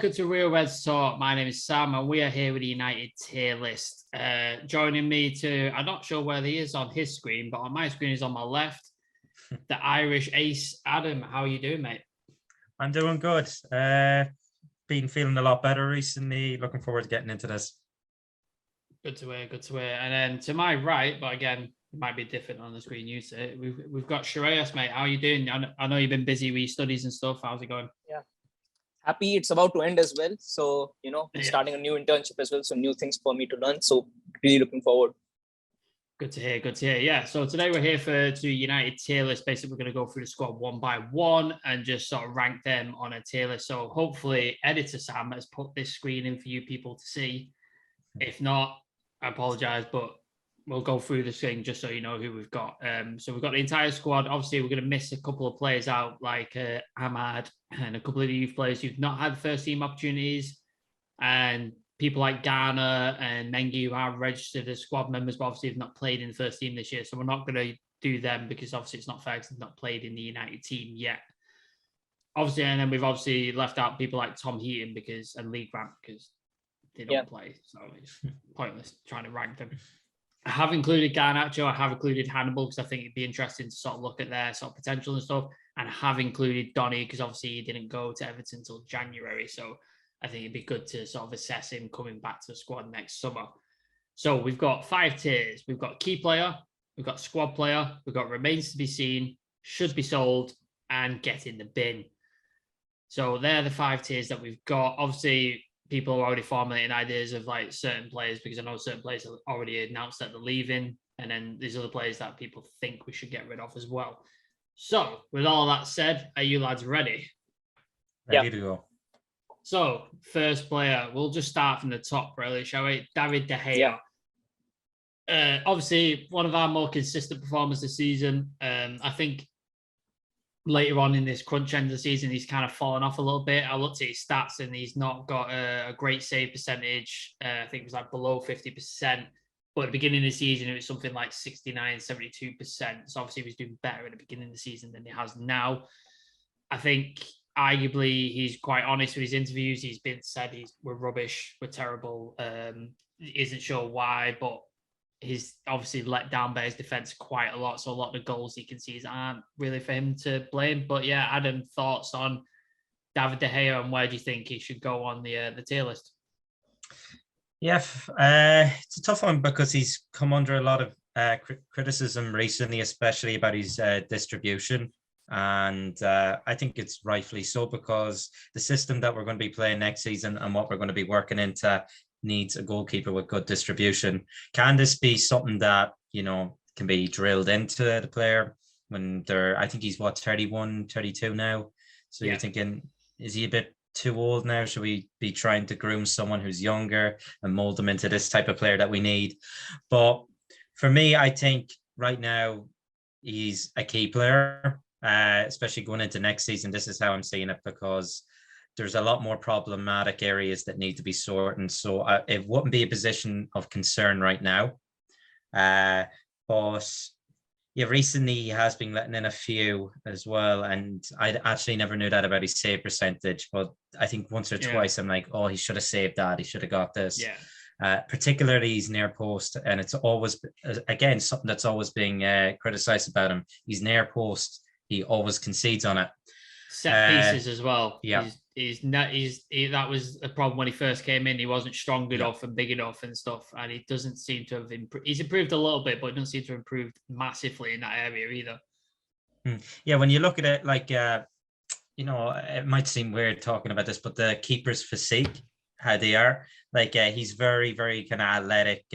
welcome to Real Reds Talk. My name is Sam, and we are here with the United tier list. Joining me I'm not sure where he is on his screen, but on my screen is on my left, the Irish ace, Adam. How are you doing, mate? I'm doing good. Been feeling a lot better recently. Looking forward to getting into this. Good to hear. And then to my right, but again, it might be different on the screen you see. We've got Shreyas, mate. How are you doing? I know you've been busy with your studies and stuff. How's it going? Yeah. Happy it's about to end as well. So, starting a new internship as well. So new things for me to learn. So really looking forward. Good to hear. Yeah. So today we're here to United tier list. Basically, we're going to go through the squad one by one and just sort of rank them on a tier list. So hopefully editor Sam has put this screen in for you people to see. If not, I apologize, but we'll go through this thing just so you know who we've got. So we've got the entire squad. Obviously, we're going to miss a couple of players out, like Ahmad and a couple of the youth players who've not had first team opportunities, and people like Ghana and Mengi who have registered as squad members, but obviously have not played in the first team this year. So we're not going to do them because obviously it's not fair because they've not played in the United team yet. Obviously, and then we've obviously left out people like Tom Heaton and Lee Grant because they don't play. So it's pointless trying to rank them. I have included Garnacho. I have included Hannibal because I think it'd be interesting to sort of look at their sort of potential and stuff. And I have included Donny because obviously he didn't go to Everton until January. So I think it'd be good to sort of assess him coming back to the squad next summer. So we've got 5 tiers. We've got key player, we've got squad player, we've got remains to be seen, should be sold, and get in the bin. So they're the 5 tiers that we've got. Obviously, people are already formulating ideas of like certain players because I know certain players have already announced that they're leaving. And then there's other players that people think we should get rid of as well. So with all that said, are you lads ready? Ready to go. So first player, we'll just start from the top really, shall we? David De Gea. Obviously one of our more consistent performers this season. I think later on in this crunch end of the season, he's kind of fallen off a little bit. I looked at his stats and he's not got a great save percentage. I think it was like below 50%. But at the beginning of the season, it was something like 69, 72%. So obviously he was doing better at the beginning of the season than he has now. I think arguably he's quite honest with his interviews. He's been said we're rubbish, we're terrible. Isn't sure why, but he's obviously let down by his defense quite a lot. So a lot of the goals he concedes aren't really for him to blame. But yeah, Adam, thoughts on David De Gea and where do you think he should go on the tier list? Yeah, it's a tough one because he's come under a lot of criticism recently, especially about his distribution. And I think it's rightfully so because the system that we're going to be playing next season and what we're going to be working into needs a goalkeeper with good distribution. Can this be something that, can be drilled into the player when I think he's 31, 32 now. So You're thinking, is he a bit too old now? Should we be trying to groom someone who's younger and mold them into this type of player that we need? But for me, I think right now he's a key player, especially going into next season. This is how I'm seeing it because there's a lot more problematic areas that need to be sorted. So it wouldn't be a position of concern right now. But recently he has been letting in a few as well. And I actually never knew that about his save percentage. But I think once or twice I'm like, oh, he should have saved that. He should have got this. Yeah. Particularly his near post. And it's always, again, something that's always being criticized about him. He's near post. He always concedes on it. Set pieces as well. Yeah. That was a problem when he first came in. He wasn't strong enough and big enough and stuff, and he doesn't seem to have improved. He's improved a little bit, but he doesn't seem to have improved massively in that area either. Yeah, when you look at it, like it might seem weird talking about this, but the keeper's physique, how they are, like he's very, very kind of athletic,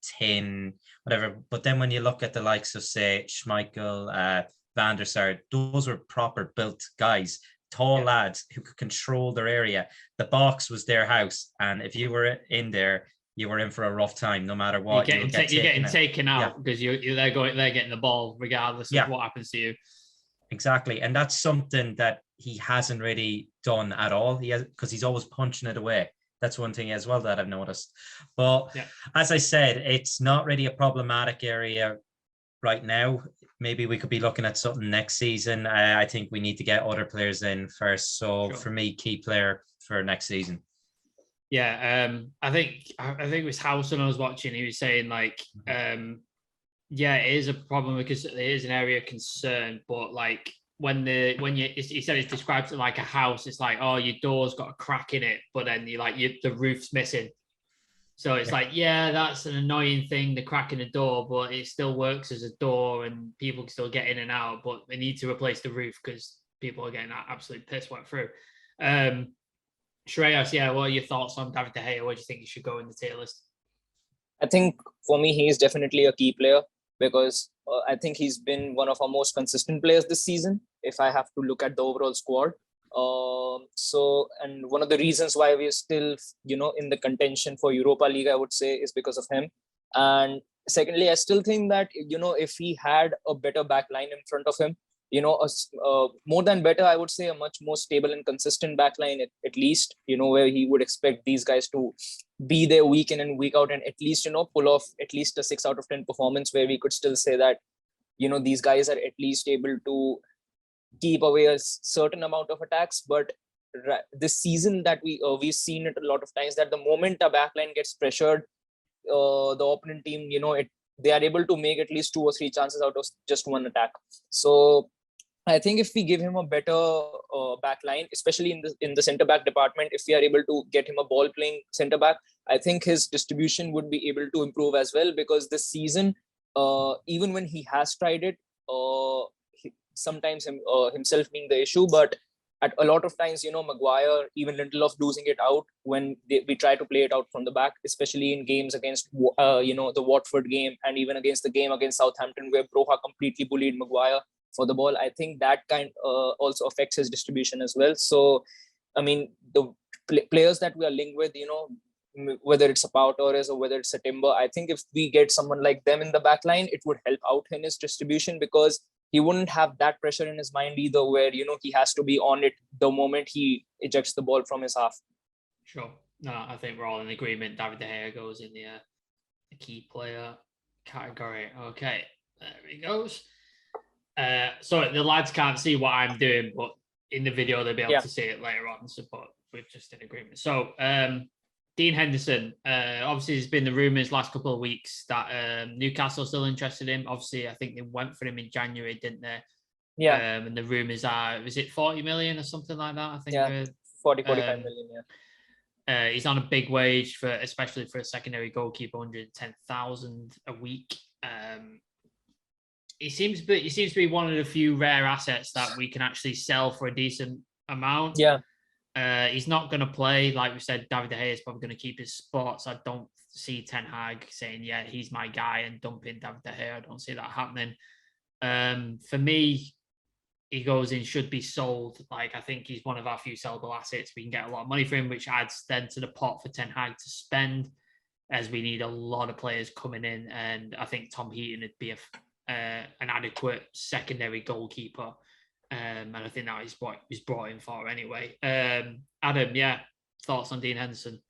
thin, whatever. But then when you look at the likes of say Schmeichel, Van der Sar, those were proper built guys. Tall lads who could control their area. The box was their house, and if you were in there, you were in for a rough time, no matter what. You're getting taken out because they're getting the ball regardless of what happens to you. Exactly, and that's something that he hasn't really done at all. Because he's always punching it away. That's one thing as well that I've noticed. But as I said, it's not really a problematic area right now. Maybe we could be looking at something next season. I think we need to get other players in first. So for me, key player for next season. Yeah, I think it was Howson I was watching. He was saying like, yeah, it is a problem because it is an area of concern. But like he said it's described like a house. It's like, oh, your door's got a crack in it, but then the roof's missing. So it's like, yeah, that's an annoying thing, the crack in the door, but it still works as a door and people can still get in and out. But they need to replace the roof because people are getting absolute piss wet through. Shreyas, yeah, what are your thoughts on David De Gea? Where do you think he should go in the tier list? I think for me, he is definitely a key player because I think he's been one of our most consistent players this season, if I have to look at the overall squad. And one of the reasons why we're still, in the contention for Europa League, I would say, is because of him. And secondly, I still think that, if he had a better back line in front of him, more than better, I would say a much more stable and consistent backline at least, where he would expect these guys to be there week in and week out and at least, pull off at least a 6 out of 10 performance where we could still say that, these guys are at least able to keep away a certain amount of attacks. But this season that we've seen it a lot of times that the moment a backline gets pressured, the opponent team, they are able to make at least 2 or 3 chances out of just one attack. So I think if we give him a better back line, especially in the centre back department, if we are able to get him a ball playing centre back, I think his distribution would be able to improve as well. Because this season, even when he has tried it, sometimes himself being the issue, but at a lot of times, Maguire, even Lindelof losing it out when we try to play it out from the back, especially in games against, the Watford game and even against the game against Southampton where Broha completely bullied Maguire for the ball. I think that kind also affects his distribution as well. So, I mean, the players that we are linked with, whether it's a Pau Torres or whether it's a Timber, I think if we get someone like them in the back line, it would help out in his distribution because he wouldn't have that pressure in his mind either where, he has to be on it the moment he ejects the ball from his half. Sure. No, I think we're all in agreement. David De Gea goes in the key player category. Okay, there he goes. So the lads can't see what I'm doing, but in the video they'll be able to see it later on. So, but we're just in agreement. So, Dean Henderson, obviously there's been the rumours last couple of weeks that Newcastle still interested in him. Obviously, I think they went for him in January, didn't they? Yeah. And the rumours are, is it 40 million or something like that? I think. Yeah, 45 million, yeah. He's on a big wage especially for a secondary goalkeeper, 110,000 a week. He seems to be one of the few rare assets that we can actually sell for a decent amount. Yeah. He's not going to play. Like we said, David De Gea is probably going to keep his spot. So I don't see Ten Hag saying, yeah, he's my guy and dumping David De Gea. I don't see that happening. For me, he goes in, should be sold. Like, I think he's one of our few sellable assets. We can get a lot of money for him, which adds then to the pot for Ten Hag to spend, as we need a lot of players coming in. And I think Tom Heaton would be an adequate secondary goalkeeper. And I think that is what he's brought in for anyway. Adam, yeah, thoughts on Dean Henderson?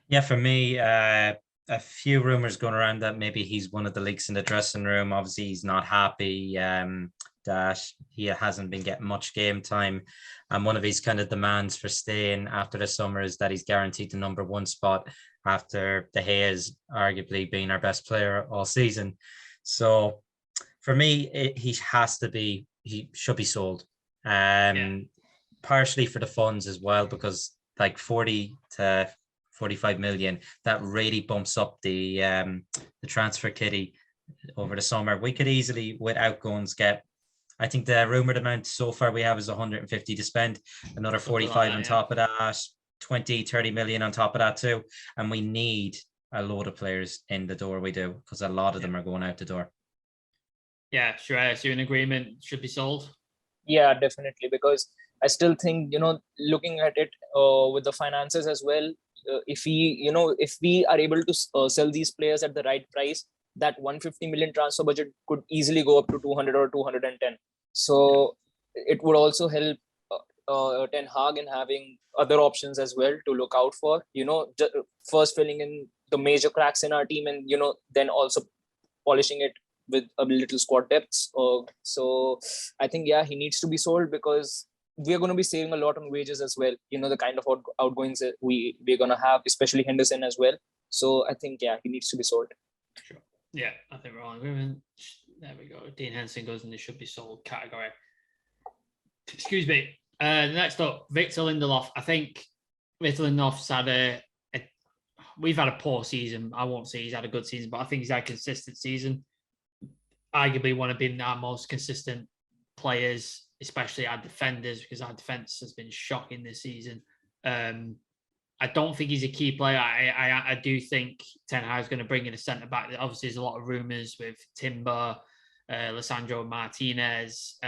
Yeah, for me, a few rumors going around that maybe he's one of the leaks in the dressing room. Obviously, he's not happy that he hasn't been getting much game time. And one of his kind of demands for staying after the summer is that he's guaranteed the number 1 spot after De Gea has arguably been our best player all season. So for me, he should be sold. Partially for the funds as well, because like 40 to 45 million, that really bumps up the transfer kitty over the summer. We could easily, without guns, get, I think the rumored amount so far we have is 150 to spend, another 45 on top of that, 20, 30 million on top of that too. And we need a load of players in the door, we do, because a lot of them are going out the door. Yeah, Shreyas, you're in agreement, should be sold? Yeah, definitely, because I still think, looking at it with the finances as well, if we are able to sell these players at the right price, that 150 million transfer budget could easily go up to 200 or 210. So it would also help Ten Hag in having other options as well to look out for, first filling in the major cracks in our team and, then also polishing it with a little squad depth. So I think, yeah, he needs to be sold because we're going to be saving a lot on wages as well. The kind of outgoings that we're going to have, especially Henderson as well. So I think, yeah, he needs to be sold. Sure. Yeah, I think we're all in agreement. There we go. Dean Henderson goes in the should be sold category. Excuse me. Next up, Victor Lindelof. I think Victor Lindelof's had we've had a poor season. I won't say he's had a good season, but I think he's had a consistent season. Arguably one of been our most consistent players, especially our defenders, because our defense has been shocking this season. I don't think he's a key player. I do think Ten Hag is going to bring in a centre back. Obviously, there's a lot of rumours with Timber, Lisandro Martinez,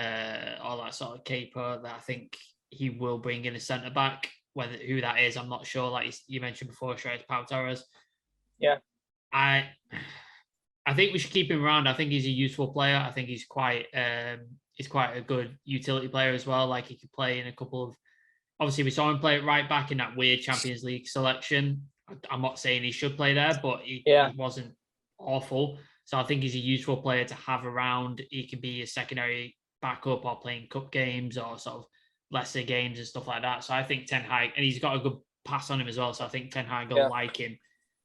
all that sort of caper that I think he will bring in a centre back. Who that is, I'm not sure. Like you mentioned before, Shreyas Pau Torres. Yeah, I think we should keep him around. I think he's a useful player. I think he's quite a good utility player as well. Like he could play in a couple of. Obviously, we saw him play it right back in that weird Champions League selection. I'm not saying he should play there, but he wasn't awful. So I think he's a useful player to have around. He can be a secondary backup or playing cup games or sort of lesser games and stuff like that. So I think Ten Hag, and he's got a good pass on him as well. So I think Ten Hag will like him.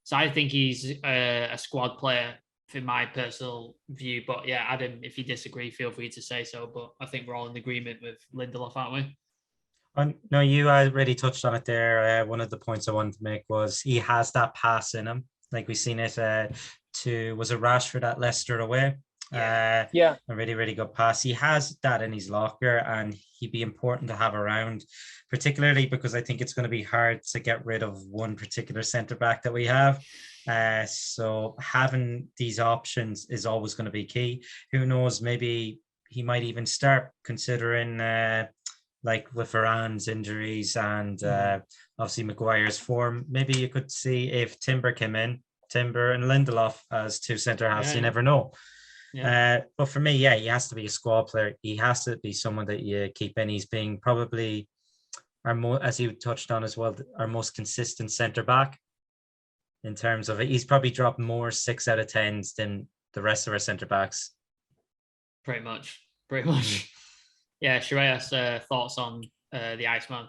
So I think he's a squad player for my personal view. But yeah, Adam, if you disagree, feel free to say so. But I think we're all in agreement with Lindelof, aren't we? No, you already touched on it there. One of the points I wanted to make was he has that pass in him. Like we've seen it was it Rashford at Leicester away? A really, really good pass. He has that in his locker, and he'd be important to have around, particularly because I think it's going to be hard to get rid of one particular centre back that we have. So having these options is always going to be key. Who knows? Maybe he might even start considering. Like with Varan's injuries and obviously Maguire's form, maybe you could see if Timber came in, Timber and Lindelof as two centre halves. You never know. But for me, he has to be a squad player. He has to be someone that you keep in. He's being probably as you touched on as well, our most consistent centre back in terms of it. He's probably dropped more 6 out of 10s than the rest of our centre backs. Pretty much. Yeah, Shreyas, thoughts on the Iceman?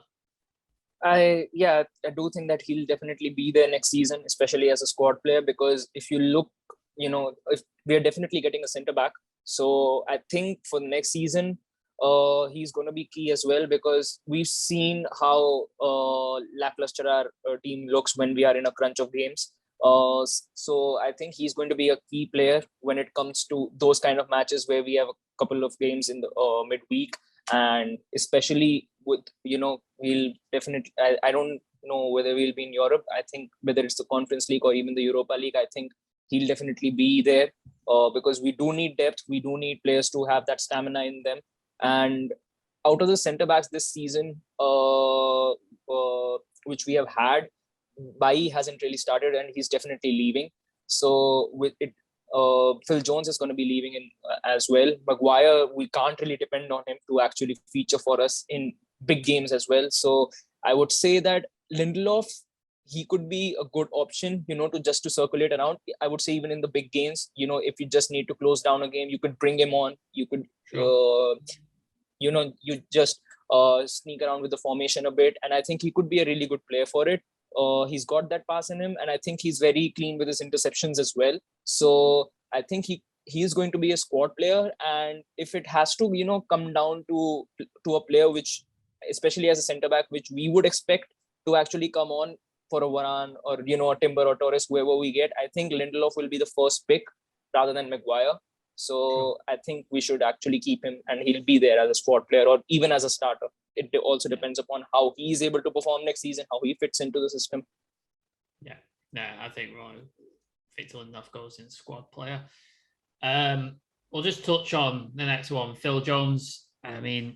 I do think that he'll definitely be there next season, especially as a squad player, because if you look, if we are definitely getting a centre back. So I think for the next season, he's going to be key as well, because we've seen how lackluster our team looks when we are in a crunch of games. So I think he's going to be a key player when it comes to those kind of matches where we have a couple of games in the midweek, and especially with we'll definitely I don't know whether we'll be in Europe. I think whether it's the Conference League or even the Europa League, I think he'll definitely be there because we do need depth. We do need players to have that stamina in them. And out of the centre backs this season, which we have had, Bailly hasn't really started, and he's definitely leaving. So with it, Phil Jones is going to be leaving in as well. Maguire, we can't really depend on him to actually feature for us in big games as well. So I would say that Lindelof, he could be a good option, to circulate around. I would say even in the big games, if you just need to close down a game, you could bring him on. You could, you just sneak around with the formation a bit. And I think he could be a really good player for it. He's got that pass in him, and I think he's very clean with his interceptions as well. So I think he is going to be a squad player. And if it has to, come down to a player which, especially as a centre back, which we would expect to actually come on for a Varan or a Timber or Torres, whoever we get, I think Lindelof will be the first pick rather than Maguire. So I think we should actually keep him, and he'll be there as a squad player or even as a starter. It also depends upon how he's able to perform next season, how he fits into the system. Yeah, I think Victor Lindelof goes in squad player. We'll just touch on the next one, Phil Jones. I mean,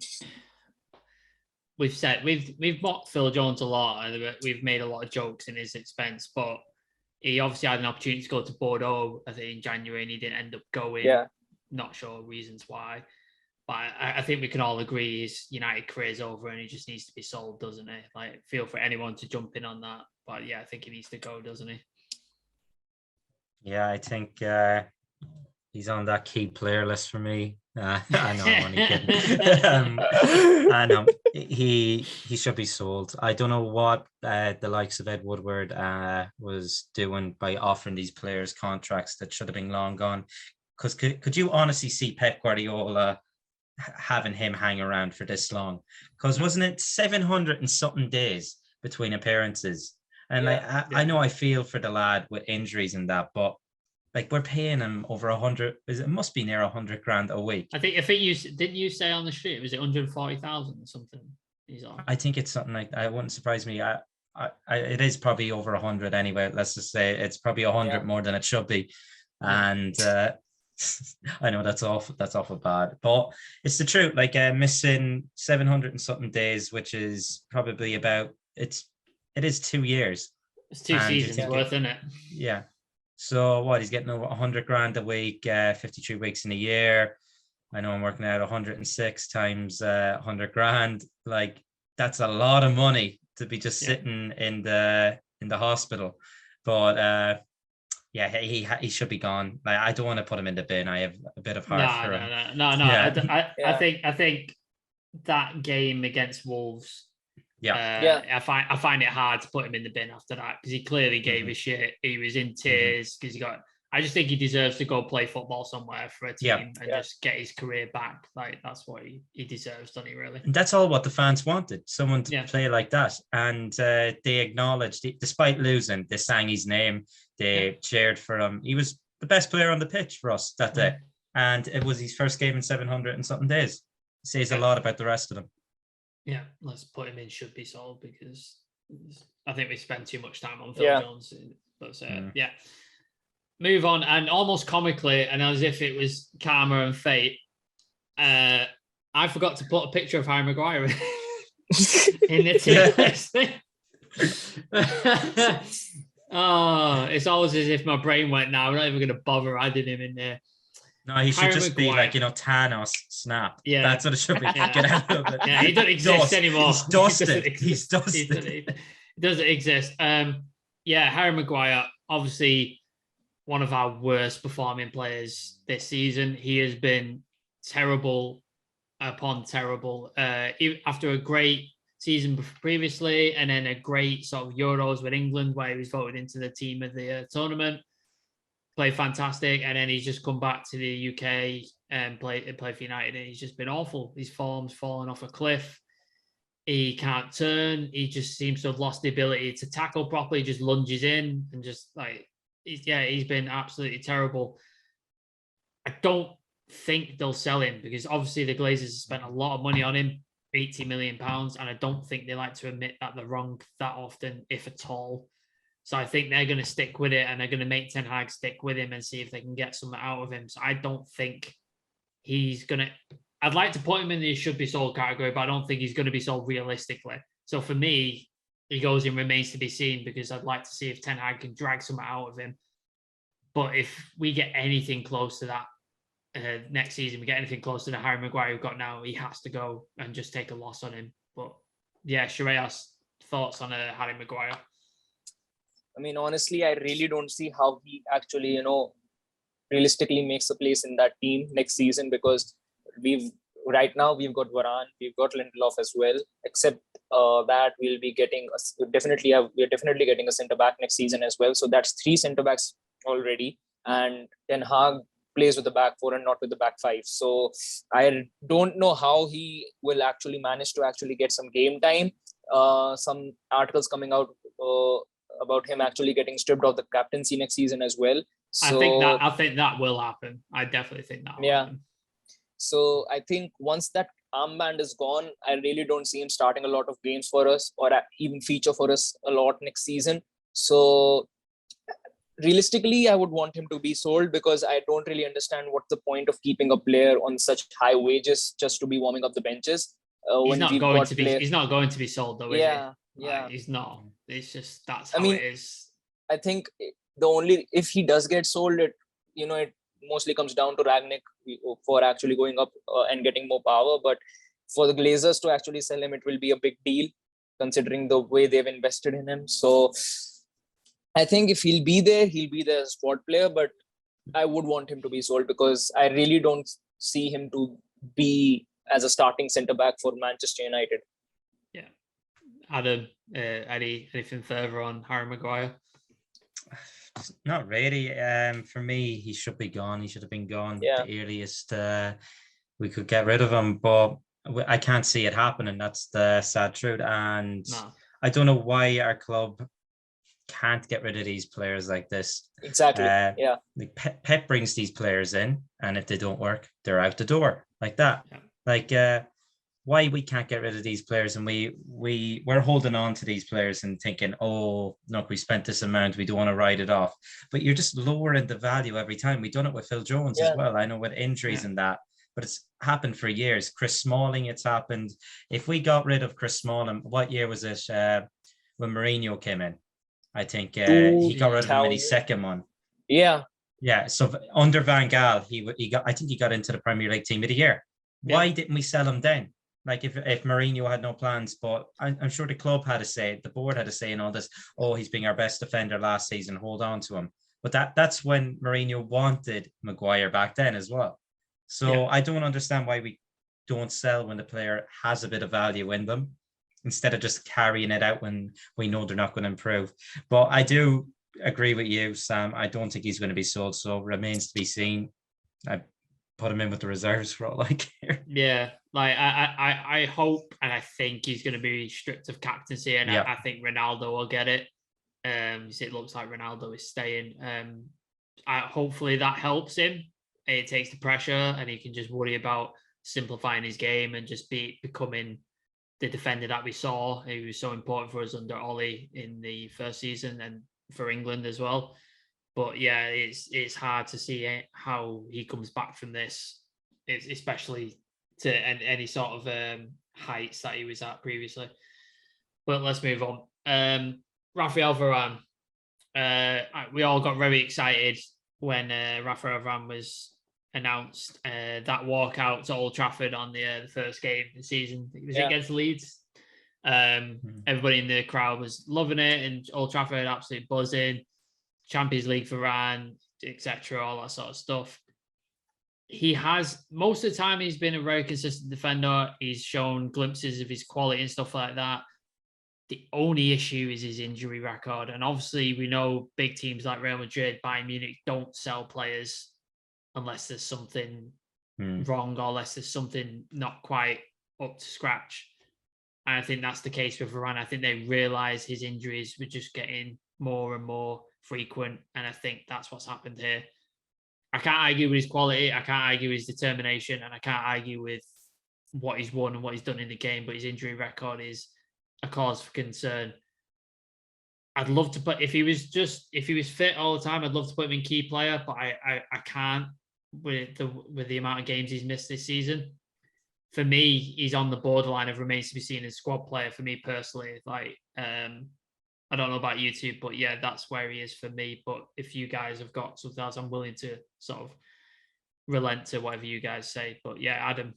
we've mocked Phil Jones a lot, and we've made a lot of jokes in his expense, but he obviously had an opportunity to go to Bordeaux, I think, in January, and he didn't end up going. Yeah. Not sure reasons why. But I think we can all agree his United career is over and he just needs to be sold, doesn't he? Like, feel for anyone to jump in on that. But yeah, I think he needs to go, doesn't he? Yeah, I think he's on that key player list for me. I know, I'm only kidding. I know he should be sold. I don't know what the likes of Ed Woodward was doing by offering these players contracts that should have been long gone. Because could you honestly see Pep Guardiola having him hang around for this long? Because wasn't it 700 and something days between appearances? And I know I feel for the lad with injuries and that, but like we're paying him over 100. It must be near 100 grand a week. I think you didn't you say on the street, was it 140,000 or something? He's on. I think it's something like that. It wouldn't surprise me. It is probably over 100 anyway. Let's just say it's probably 100 more than it should be. And I know that's awful bad, but it's the truth. Like missing 700 and something days, which is probably about it is 2 years. It's 2 seasons worth, isn't it? Yeah. So what, he's getting over 100 grand a week, 53 weeks in a year. I know I'm working out 106 times 100 grand. Like that's a lot of money to be just sitting in the hospital. But he should be gone. Like, I don't want to put him in the bin. I have a bit of heart for him. No. Yeah. I think that game against Wolves. I find it hard to put him in the bin after that because he clearly gave a shit. He was in tears because I just think he deserves to go play football somewhere for a team and just get his career back. Like that's what he deserves, doesn't he? Really. And that's all what the fans wanted: someone to play like that. And they acknowledged, despite losing, they sang his name. They cheered for him. He was the best player on the pitch for us that day, and it was his first game in 700 and something days. It says a lot about the rest of them. Yeah, let's put him in should be sold because I think we spend too much time on Phil Jones. Let's move on. And almost comically, and as if it was karma and fate, I forgot to put a picture of Harry Maguire in the tier list. Oh, it's always as if my brain went, now I'm not even going to bother adding him in there. No, he should just be like, Thanos snap. Yeah. That's what it should be. Get out of it. Yeah, he doesn't exist anymore. He's dusted. He's dusted. He doesn't exist. Harry Maguire, obviously one of our worst performing players this season. He has been terrible upon terrible. After a great season previously, and then a great sort of Euros with England where he was voted into the team of the tournament. Played fantastic, and then he's just come back to the UK and play for United, and he's just been awful. His form's fallen off a cliff. He can't turn. He just seems to have lost the ability to tackle properly. He just lunges in and just like, he's been absolutely terrible. I don't think they'll sell him because obviously the Glazers have spent a lot of money on him, £80 million, and I don't think they like to admit that they're wrong that often, if at all. So I think they're going to stick with it, and they're going to make Ten Hag stick with him and see if they can get something out of him. So I don't think he's going to... I'd like to put him in the should be sold category, but I don't think he's going to be sold realistically. So for me, he goes in remains to be seen because I'd like to see if Ten Hag can drag something out of him. But if we get anything close to that next season, we get anything close to the Harry Maguire we've got now, he has to go and just take a loss on him. But yeah, Shreya's thoughts on Harry Maguire? I mean, honestly, I really don't see how he actually, realistically makes a place in that team next season because right now we've got Varan, we've got Lindelof as well. Except that we'll be getting we're definitely getting a centre back next season as well. So that's 3 centre backs already, and Ten Hag plays with the back 4 and not with the back 5. So I don't know how he will actually manage to actually get some game time. Some articles coming out about him actually getting stripped of the captaincy next season as well. So, I think that will happen. I definitely think that will happen. So I think once that armband is gone, I really don't see him starting a lot of games for us or even feature for us a lot next season. So realistically, I would want him to be sold because I don't really understand what's the point of keeping a player on such high wages just to be warming up the benches. He's not going to be sold though, is he? Yeah. He's not. It's just that's how it is. I think if he does get sold, it mostly comes down to Rangnick for actually going up and getting more power. But for the Glazers to actually sell him, it will be a big deal considering the way they've invested in him. So I think if he'll be there as a squad player. But I would want him to be sold because I really don't see him to be as a starting centre back for Manchester United. Yeah. Adam, anything further on Harry Maguire? Not really. For me, he should be gone. He should have been gone Yeah. the earliest we could get rid of him, but I can't see it happening. That's the sad truth. And I don't know why our club can't get rid of these players like this. Exactly. Yeah. Like Pep brings these players in, and if they don't work, they're out the door like that. Yeah. Like why we can't get rid of these players, and we're holding on to these players and thinking, oh look, we spent this amount, we don't want to write it off. But you're just lowering the value every time. We've done it with Phil Jones as well. I know with injuries and that, but it's happened for years. Chris Smalling, it's happened. If we got rid of Chris Smalling, what year was it when Mourinho came in? I think he got rid of him in his second one. Yeah. So under Van Gaal, I think he got into the Premier League team of the year. Why didn't we sell him then? Like if Mourinho had no plans, but I'm sure the club had a say, the board had a say in all this. Oh, he's being our best defender last season. Hold on to him. But that's when Mourinho wanted Maguire back then as well. So I don't understand why we don't sell when the player has a bit of value in them, instead of just carrying it out when we know they're not going to improve. But I do agree with you, Sam. I don't think he's going to be sold, so remains to be seen. I put him in with the reserves for all I care. Yeah, like I hope and I think he's going to be stripped of captaincy, and I think Ronaldo will get it. It looks like Ronaldo is staying. Hopefully that helps him. It takes the pressure, and he can just worry about simplifying his game and just becoming the defender that we saw. He was so important for us under Ollie in the first season and for England as well. But yeah, it's hard to see how he comes back from this, especially to any sort of heights that he was at previously. But let's move on. Rafael Varan. We all got very excited when Rafael Varan was announced. That walkout to Old Trafford on the first game of the season. It was against Leeds. Everybody in the crowd was loving it, and Old Trafford absolutely buzzing. Champions League for Varan, etc., all that sort of stuff. He has, most of the time, he's been a very consistent defender. He's shown glimpses of his quality and stuff like that. The only issue is his injury record. And obviously, we know big teams like Real Madrid, Bayern Munich don't sell players unless there's something wrong or unless there's something not quite up to scratch. And I think that's the case with Varane. I think they realise his injuries were just getting more and more frequent. And I think that's what's happened here. I can't argue with his quality. I can't argue with his determination. And I can't argue with what he's won and what he's done in the game. But his injury record is a cause for concern. I'd love to put, if he was fit all the time, I'd love to put him in key player, but I can't with the amount of games he's missed this season. For me, he's on the borderline of remains to be seen as squad player for me personally. Like, I don't know about you two, but yeah, that's where he is for me. But if you guys have got something else, I'm willing to sort of relent to whatever you guys say. But yeah, Adam.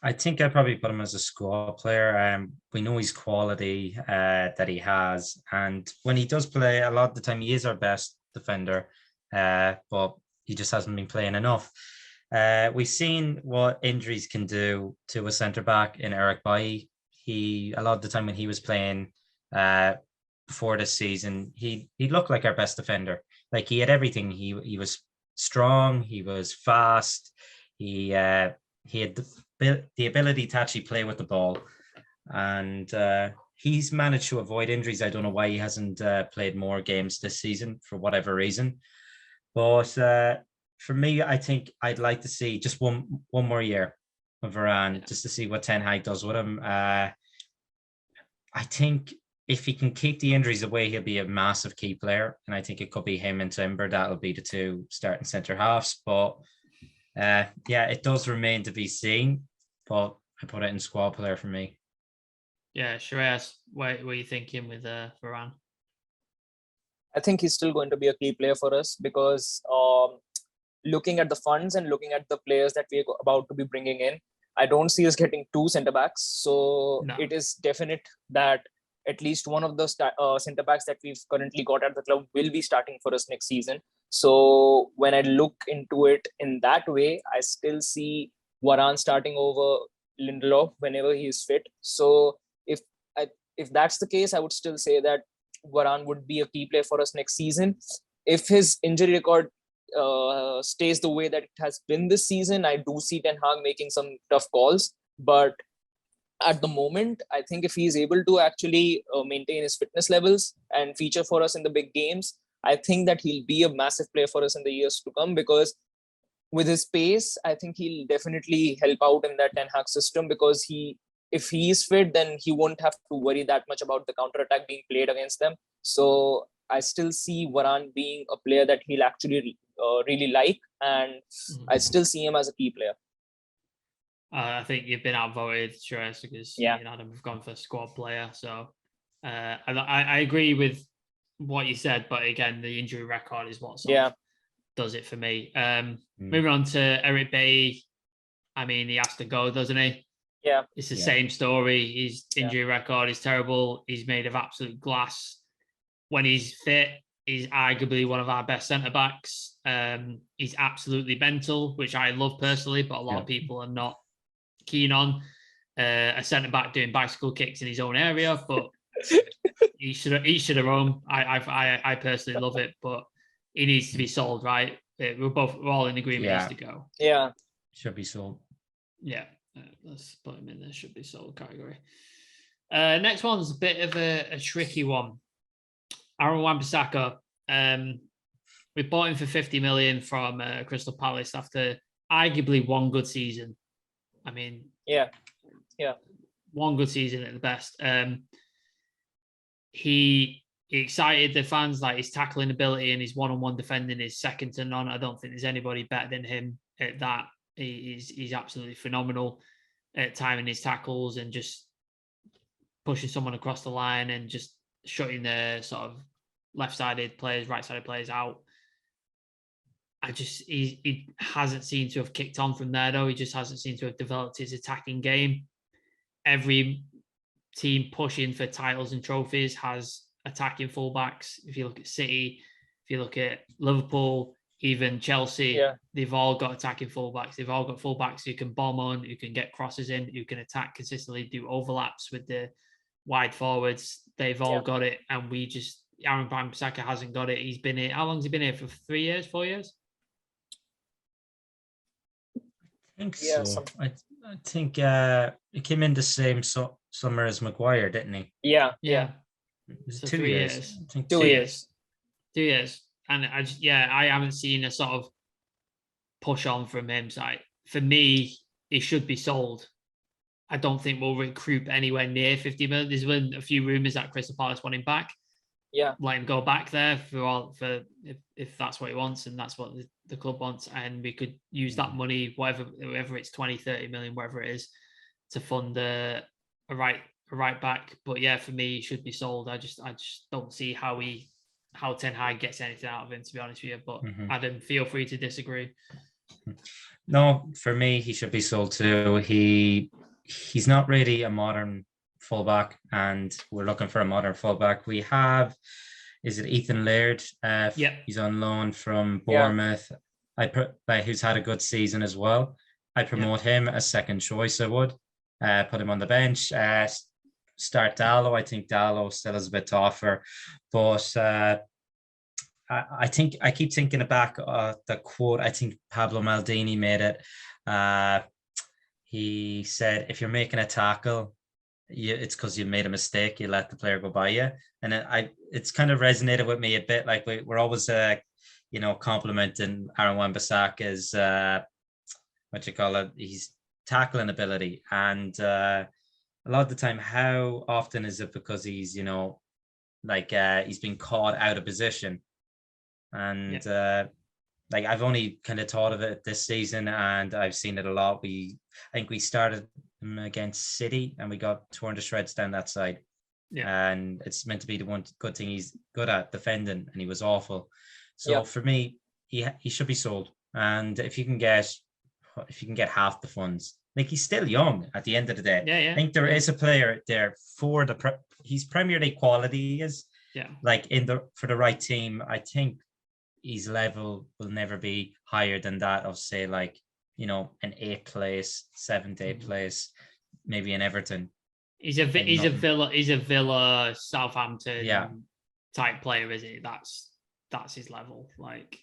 I think I'd probably put him as a squad player. We know his quality that he has. And when he does play, a lot of the time he is our best defender, but he just hasn't been playing enough. We've seen what injuries can do to a centre-back in Eric Bailly. A lot of the time when he was playing before this season, he looked like our best defender. Like, he had everything. He was strong, he was fast, he had the ability to actually play with the ball, and he's managed to avoid injuries. I don't know why he hasn't played more games this season for whatever reason, but for me, I think I'd like to see just one more year of Varane, just to see what Ten Hag does with him. I think if he can keep the injuries away, he'll be a massive key player, and I think it could be him and Timber that'll be the two starting centre halves. But it does remain to be seen, but I put it in squad player for me. Yeah, Shreyas, what were you thinking with Varane? I think he's still going to be a key player for us because looking at the funds and looking at the players that we're about to be bringing in, I don't see us getting two centre-backs. So It is definite that at least one of the centre-backs that we've currently got at the club will be starting for us next season. So when I look into it in that way, I still see Varan starting over Lindelof whenever he is fit. So if if that's the case, I would still say that Varan would be a key player for us next season. If his injury record stays the way that it has been this season, I do see Ten Hag making some tough calls. But at the moment, I think if he is able to actually maintain his fitness levels and feature for us in the big games, I think that he'll be a massive player for us in the years to come, because with his pace, I think he'll definitely help out in that Ten Hag system, because if he is fit, then he won't have to worry that much about the counter attack being played against them. So I still see Varan being a player that he'll actually really like, and I still see him as a key player. I think you've been outvoted, Shreyas, because you and Adam have gone for squad player. So I agree with what you said, but again, the injury record is what sort of does it for me. Moving on to Eric Bailly. I mean, he has to go, doesn't he? Yeah. It's the same story. His injury record is terrible. He's made of absolute glass. When he's fit, he's arguably one of our best centre-backs. He's absolutely mental, which I love personally, but a lot of people are not keen on. A centre-back doing bicycle kicks in his own area, but he should have own. I personally love it, but he needs to be sold, right? We're all in agreement. He needs to go. Yeah, should be sold. Yeah, let's put him in the should be sold category. Next one's a bit of a tricky one. Aaron Pisaco. We bought him for 50 million from Crystal Palace after arguably one good season. I mean, one good season at the best. He excited the fans, like his tackling ability and his one-on-one defending is second to none. I don't think there's anybody better than him at that. He's absolutely phenomenal at timing his tackles and just pushing someone across the line and just shutting the sort of left-sided players, right-sided players out. He hasn't seemed to have kicked on from there, though. He just hasn't seemed to have developed his attacking game. Every team pushing for titles and trophies has attacking fullbacks. If you look at City, if you look at Liverpool, even Chelsea, they've all got attacking fullbacks. They've all got fullbacks who can bomb on, who can get crosses in, who can attack consistently, do overlaps with the wide forwards. They've all got it, and Aaron Pisaco hasn't got it. He's been here. How long has he been here? For 3 years, 4 years? I think so. I think he came in the same summer as Maguire, didn't he? Yeah. So 2 years. I think 2 years. 2 years. And I haven't seen a sort of push on from him. So for me, he should be sold. I don't think we'll recruit anywhere near 50 million. There's been a few rumours that Crystal Palace want him back. Yeah. Let him go back there for if that's what he wants and that's what the club wants. And we could use that money, whatever it's 20, 30 million, whatever it is, to fund a right back. But yeah, for me, he should be sold. I just don't see how Ten Hag gets anything out of him, to be honest with you. But Adam, feel free to disagree. No, for me, he should be sold too. He's not really a modern fullback, and we're looking for a modern fullback. We have, is it Ethan Laird? He's on loan from Bournemouth. Who's had a good season as well. I'd promote him as second choice. I would put him on the bench. Start Dallo. I think Dallo still has a bit to offer, but I think I keep thinking back the quote. I think Pablo Maldini made it. He said, "If you're making a tackle, it's because you made a mistake. You let the player go by you." And it's kind of resonated with me a bit. Like we're always, complimenting Aaron Wan-Bissaka's his tackling ability, and a lot of the time, how often is it because he's he's been caught out of position, and I've only kind of thought of it this season, and I've seen it a lot. I think we started him against City, and we got torn to shreds down that side. Yeah, and it's meant to be the one good thing he's good at, defending, and he was awful. So for me, he should be sold. And if you can get half the funds, he's still young at the end of the day. I think there is a player there for he's Premier League quality. He is. Yeah. For the right team, I think his level will never be higher than that of, say, like, you know, an 8th place, 7th, 8th place, maybe in Everton. He's a Villa, Southampton type player, is he? That's his level. Like,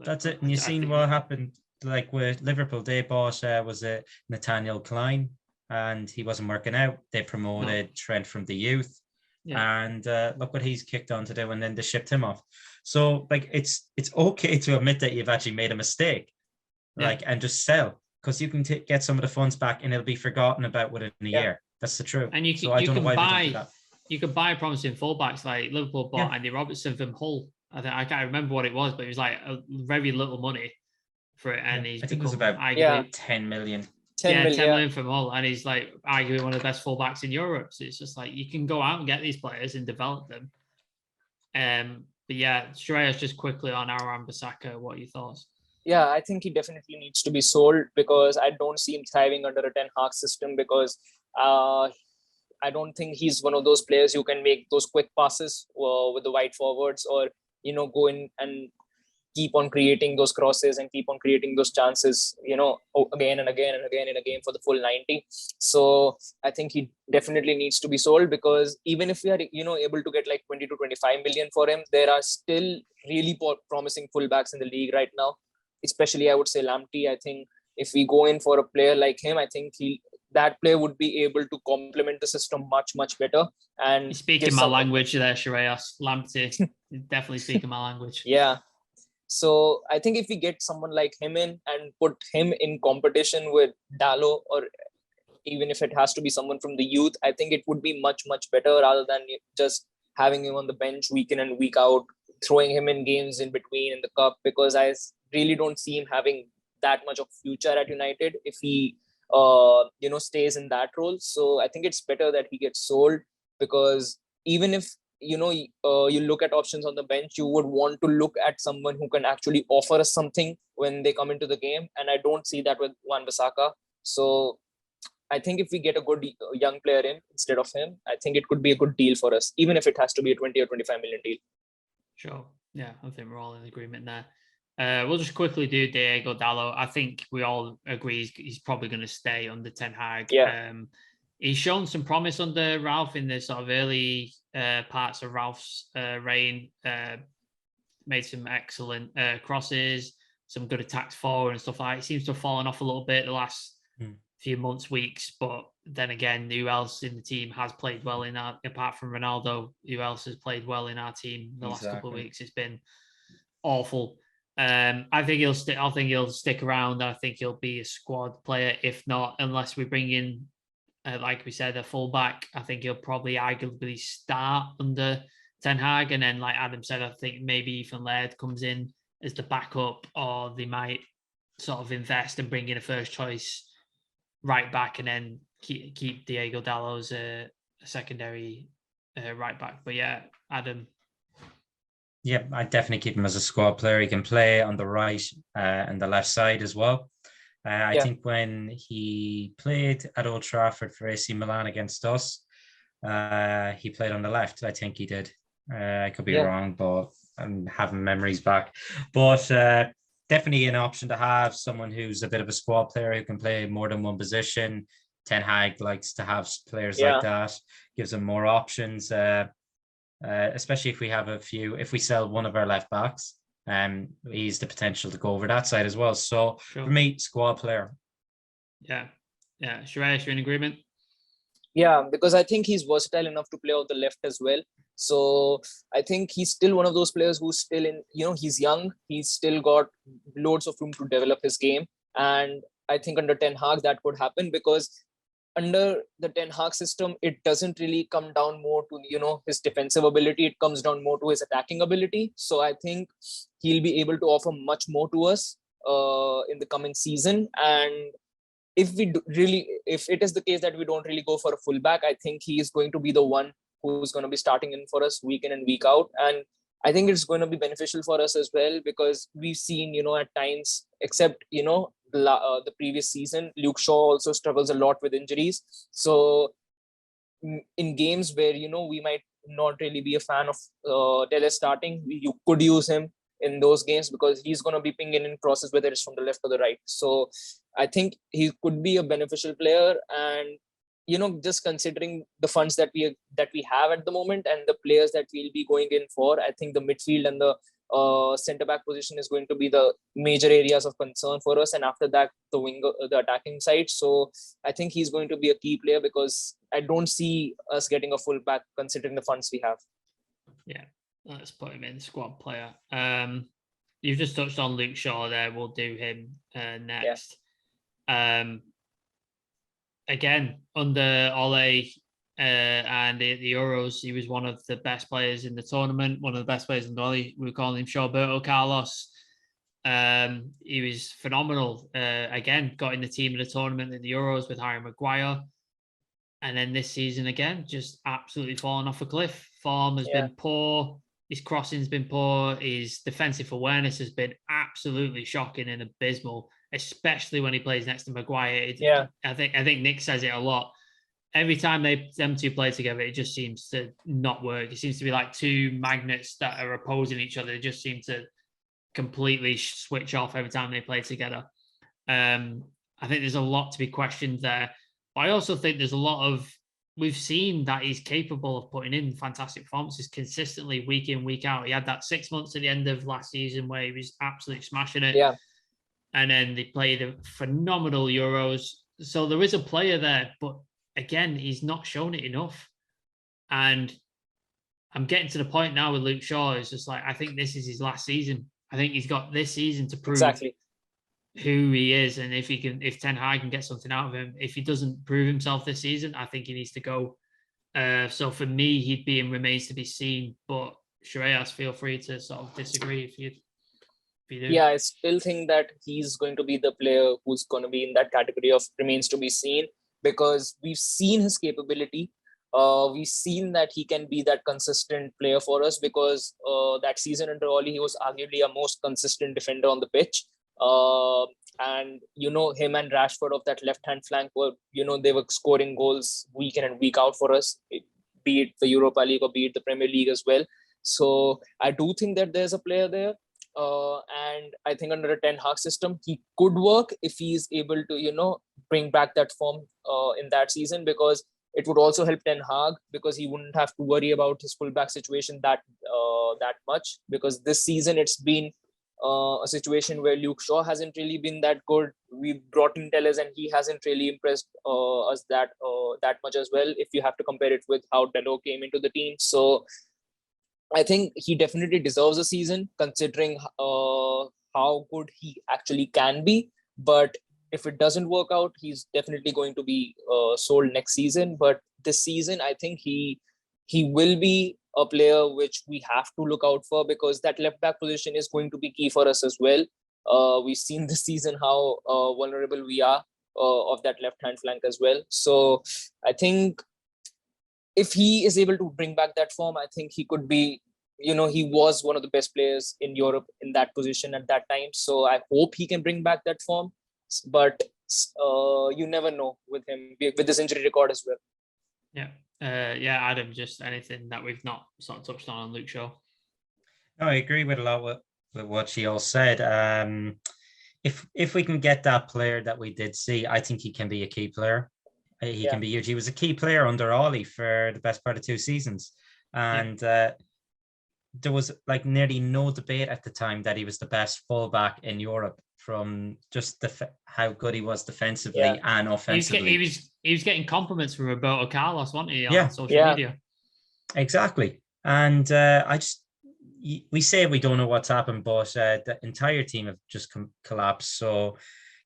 that's it. And you've seen what happened, like with Liverpool. They bought was it Nathaniel Klein, and he wasn't working out. They promoted Trent from the youth. Yeah. And look what he's kicked on to do, and then they shipped him off. So like it's okay to admit that you've actually made a mistake, like, and just sell, because you can get some of the funds back and it'll be forgotten about within a year. That's the truth. And you can buy promising fullbacks, like Liverpool bought Andy Robertson from Hull. I can't remember what it was, but it was like a very little money for it, and he's, I think, it was about 10 million. 10 million from Hull, and he's like arguably one of the best fullbacks in Europe. So it's just like you can go out and get these players and develop them. But yeah, Shreyas, just quickly on Aaron Pisaco, what are your thoughts? Yeah, I think he definitely needs to be sold, because I don't see him thriving under a Ten Hag system, because I don't think he's one of those players who can make those quick passes with the wide forwards, or go in and keep on creating those crosses and keep on creating those chances, again and again and again and again for the full 90. So I think he definitely needs to be sold, because even if we are, able to get like 20 to 25 million for him, there are still really promising fullbacks in the league right now. Especially, I would say Lamptey. I think if we go in for a player like him, I think that player would be able to complement the system much, much better. And you're speaking my language there, Shreyas. Lamptey, definitely speaking my language. Yeah. So I think if we get someone like him in and put him in competition with Dalot, or even if it has to be someone from the youth, I think it would be much, much better, rather than just having him on the bench week in and week out, throwing him in games in between in the cup, because I really don't see him having that much of future at United if he stays in that role. So I think it's better that he gets sold, because even if you look at options on the bench, you would want to look at someone who can actually offer us something when they come into the game, and I don't see that with Wan-Bissaka. So I think if we get a good young player in instead of him, I think it could be a good deal for us, even if it has to be a 20 or 25 million deal. Sure. Yeah, I think we're all in agreement there. We'll just quickly do Diego Dalot. I think we all agree he's probably going to stay under Ten Hag. Yeah. He's shown some promise under Ralph in the sort of early parts of Ralph's reign. Made some excellent crosses, some good attacks forward and stuff like that. It seems to have fallen off a little bit the last few months, weeks. But then again, who else in the team has played well apart from Ronaldo, who else has played well in our team the last couple of weeks? It's been awful. I think he'll stick around. I think he'll be a squad player. If not, unless we bring in, like we said, a fullback, I think he'll probably arguably start under Ten Hag. And then, like Adam said, I think maybe Ethan Laird comes in as the backup, or they might sort of invest and bring in a first choice right back, and then keep Diego Dalot as a secondary right back. But yeah, Adam. Yeah, I'd definitely keep him as a squad player. He can play on the right and the left side as well. I think when he played at Old Trafford for AC Milan against us, he played on the left. I think he did. I could be wrong, but I'm having memories back. But definitely an option to have, someone who's a bit of a squad player who can play more than one position. Ten Hag likes to have players like that, gives them more options. Especially if we sell one of our left backs, he's the potential to go over that side as well. So for me, squad player. Yeah. Shreyas, you're in agreement? Yeah, because I think he's versatile enough to play on the left as well. So I think he's still one of those players who's still in, he's young. He's still got loads of room to develop his game. And I think under Ten Hag that could happen, because under the Ten Hag system, it doesn't really come down more to, his defensive ability. It comes down more to his attacking ability. So I think he'll be able to offer much more to us in the coming season. And if it is the case that we don't really go for a fullback, I think he is going to be the one who's going to be starting in for us week in and week out. And I think it's going to be beneficial for us as well, because we've seen, at times, except, the previous season, Luke Shaw also struggles a lot with injuries. So in games where, we might not really be a fan of Telles starting, you could use him. in those games, because he's going to be pinging in crosses, whether it's from the left or the right. So I think he could be a beneficial player. And just considering the funds that we have at the moment and the players that we'll be going in for, I think the midfield and the centre back position is going to be the major areas of concern for us, and after that the attacking side. So I think he's going to be a key player, because I don't see us getting a full back considering the funds we have. Yeah, let's put him in squad player. You've just touched on Luke Shaw there. We'll do him next. Again, under Ole and the Euros, he was one of the best players in the tournament, one of the best players in the Ole. We were calling him Shawberto Carlos. He was phenomenal. Again, got in the team of the tournament at the Euros with Harry Maguire. And then this season, again, just absolutely fallen off a cliff. Form has been poor. His crossing's been poor. His defensive awareness has been absolutely shocking and abysmal, especially when he plays next to Maguire. I think Nick says it a lot. Every time them two play together, it just seems to not work. It seems to be like two magnets that are opposing each other. They just seem to completely switch off every time they play together. I think there's a lot to be questioned there. But I also think there's a lot of, we've seen that he's capable of putting in fantastic performances consistently week in, week out. He had that 6 months at the end of last season where he was absolutely smashing it. Yeah. And then they played a phenomenal Euros. So there is a player there, but again, he's not shown it enough. And I'm getting to the point now with Luke Shaw. It's just like, I think this is his last season. I think he's got this season to prove who he is. And if Ten Hag can get something out of him, if he doesn't prove himself this season, I think he needs to go. So for me, he'd be in remains to be seen. But Shreyas, feel free to sort of disagree if you do. Yeah, I still think that he's going to be the player who's going to be in that category of remains to be seen, because we've seen his capability. We've seen that he can be that consistent player for us, because that season under Oli, he was arguably a most consistent defender on the pitch. And him and Rashford of that left-hand flank were, they were scoring goals week in and week out for us, be it the Europa League or be it the Premier League as well. So I do think that there's a player there. And I think under a Ten Hag system, he could work if he's able to, bring back that form in that season, because it would also help Ten Hag, because he wouldn't have to worry about his fullback situation that much, because this season it's been a situation where Luke Shaw hasn't really been that good. We brought in Telles and he hasn't really impressed us that much as well, if you have to compare it with how Dello came into the team. So I think he definitely deserves a season, considering how good he actually can be. But if it doesn't work out, he's definitely going to be sold next season. But this season, I think he will be a player which we have to look out for, because that left back position is going to be key for us as well. We've seen this season how vulnerable we are of that left hand flank as well. So I think if he is able to bring back that form, I think he could be, he was one of the best players in Europe in that position at that time. So I hope he can bring back that form. But you never know with him, with this injury record as well. Yeah. Adam, just anything that we've not sort of touched on Luke Shaw? No, I agree with a lot with what she all said. If we can get that player that we did see, I think he can be a key player. He can be huge. He was a key player under Ollie for the best part of 2 seasons. And there was like nearly no debate at the time that he was the best fullback in Europe, from just how good he was defensively and offensively. He was getting compliments from Roberto Carlos, wasn't he, on social media? Exactly. And we say we don't know what's happened, but the entire team have just collapsed. So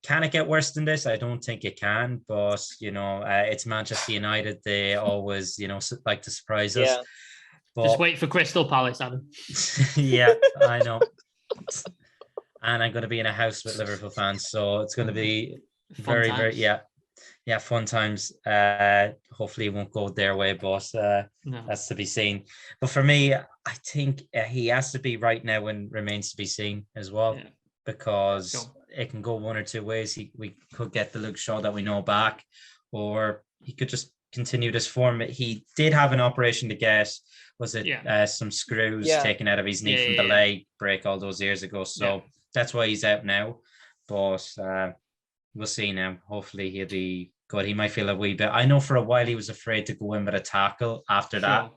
can it get worse than this? I don't think it can, but it's Manchester United. They always, like to surprise us. But, just wait for Crystal Palace, Adam. Yeah, I know. And I'm going to be in a house with Liverpool fans, so it's going to be very, fun times. Hopefully it won't go their way, but that's to be seen. But for me, I think he has to be right now and remains to be seen as well, because it can go one or two ways. We could get the Luke Shaw that we know back, or he could just continue this form. He did have an operation to get, was it some screws taken out of his knee from the leg break all those years ago. So that's why he's out now. But we'll see now. Hopefully he'll be good. He might feel a wee bit. I know for a while he was afraid to go in with a tackle after that.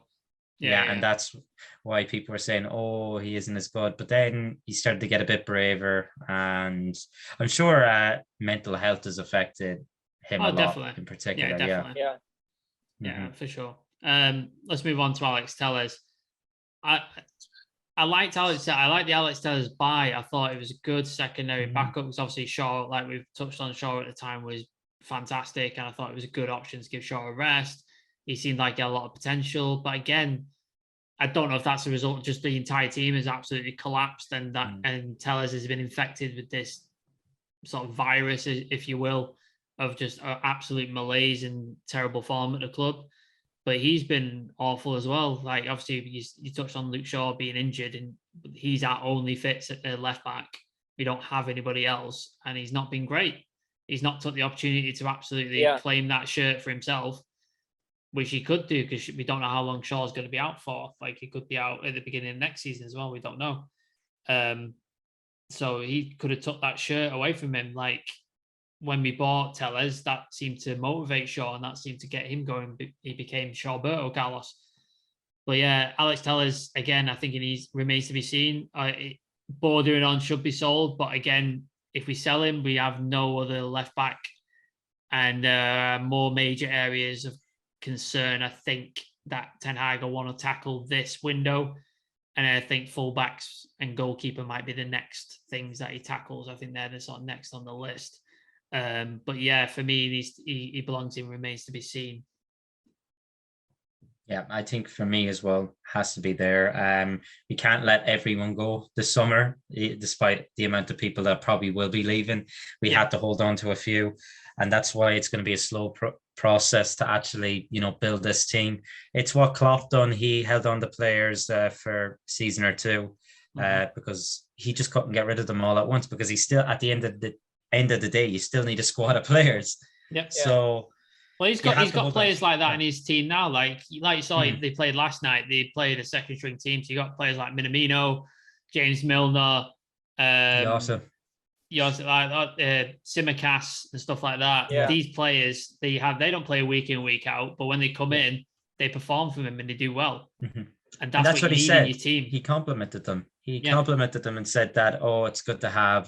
And that's why people were saying, oh, he isn't as good. But then he started to get a bit braver. And I'm sure mental health has affected him a lot in particular. Yeah, definitely. Yeah, for sure. Let's move on to Alex Telles. I liked Alex. I like the Alex Telles buy. I thought it was a good secondary backup. Because obviously Shaw, like we've touched on, Shaw at the time was fantastic, and I thought it was a good option to give Shaw a rest. He seemed like he had a lot of potential, but again, I don't know if that's a result of just the entire team has absolutely collapsed, and that and Telles has been infected with this sort of virus, if you will, of just absolute malaise and terrible form at the club. But he's been awful as well. Like obviously, you touched on Luke Shaw being injured, and he's our only fits at left back. We don't have anybody else, and he's not been great. He's not took the opportunity to absolutely claim that shirt for himself, which he could do, because we don't know how long Shaw's going to be out for. Like he could be out at the beginning of next season as well. We don't know. So he could have took that shirt away from him. Like when we bought Telles, that seemed to motivate Shaw, and that seemed to get him going. He became Shawberto Carlos. But yeah, Alex Telles, again, I think he remains to be seen. Bordering on should be sold. But again, if we sell him, we have no other left back, and more major areas of concern, I think, that Ten Hag will want to tackle this window. And I think fullbacks and goalkeeper might be the next things that he tackles. I think they're the sort of next on the list. But yeah, for me, he belongs in, remains to be seen. Yeah, I think for me as well, has to be there. We can't let everyone go this summer, despite the amount of people that probably will be leaving. We had to hold on to a few, and that's why it's going to be a slow process to actually, build this team. It's what Klopp done. He held on to players for a season or two because he just couldn't get rid of them all at once, because he still, at the end of the day, you still need a squad of players. Yep. So. Well, he's got players like that in his team now. Like you saw, they played last night. They played a second string team. So you got players like Minamino, James Milner, Simicast and stuff like that. Yeah. These players, they don't play week in, week out, but when they come in, they perform for him and they do well. And that's what he said. In your team. He complimented them. He complimented them and said that, it's good to have.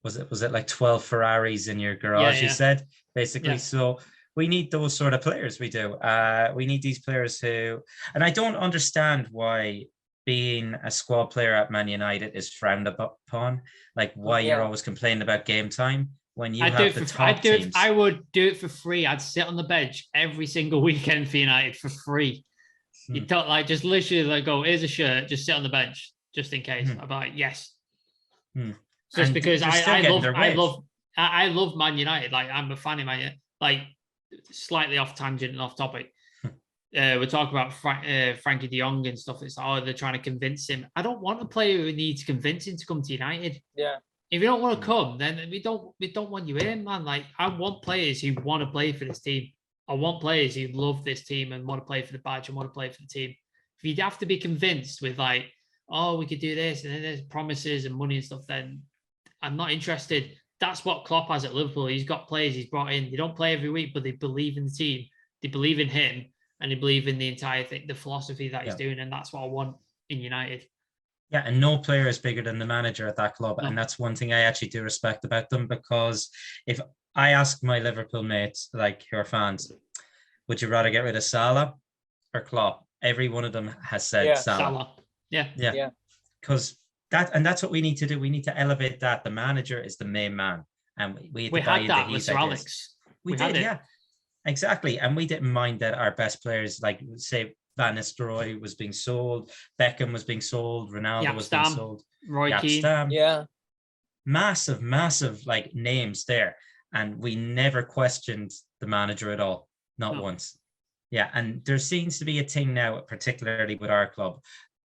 Was it like 12 Ferraris in your garage? He said basically. So. We need those sort of players. We do. We need these players who, and I don't understand why being a squad player at Man United is frowned upon. Like why you're always complaining about game time when you have the top teams. I would do it for free. I'd sit on the bench every single weekend for United for free. You don't just literally go, here's a shirt, just sit on the bench just in case. I'm like, yes. Just because I love Man United. Like I'm a fan of Man United. Like, slightly off tangent and off topic. We're talking about Frankie de Jong and stuff. It's they're trying to convince him. I don't want a player who needs convincing to come to United. Yeah. If you don't want to come, then we don't want you in, man. Like I want players who want to play for this team. I want players who love this team and want to play for the badge and want to play for the team. If you'd have to be convinced with we could do this and then there's promises and money and stuff, then I'm not interested. That's what Klopp has at Liverpool. He's got players he's brought in. They don't play every week, but they believe in the team. They believe in him, and they believe in the entire thing, the philosophy that he's doing, and that's what I want in United. Yeah, and no player is bigger than the manager at that club, and that's one thing I actually do respect about them, because if I ask my Liverpool mates, like who are fans, would you rather get rid of Salah or Klopp? Every one of them has said Salah. Yeah. Because that's what we need to do. We need to elevate that. The manager is the main man. And we had that with Sir Alex. We did, yeah. Exactly. And we didn't mind that our best players, like say Van Nistelrooy was being sold, Beckham was being sold, Ronaldo was being sold. Roy Keane. Yeah. Massive like names there. And we never questioned the manager at all. Not once. Yeah. And there seems to be a thing now, particularly with our club.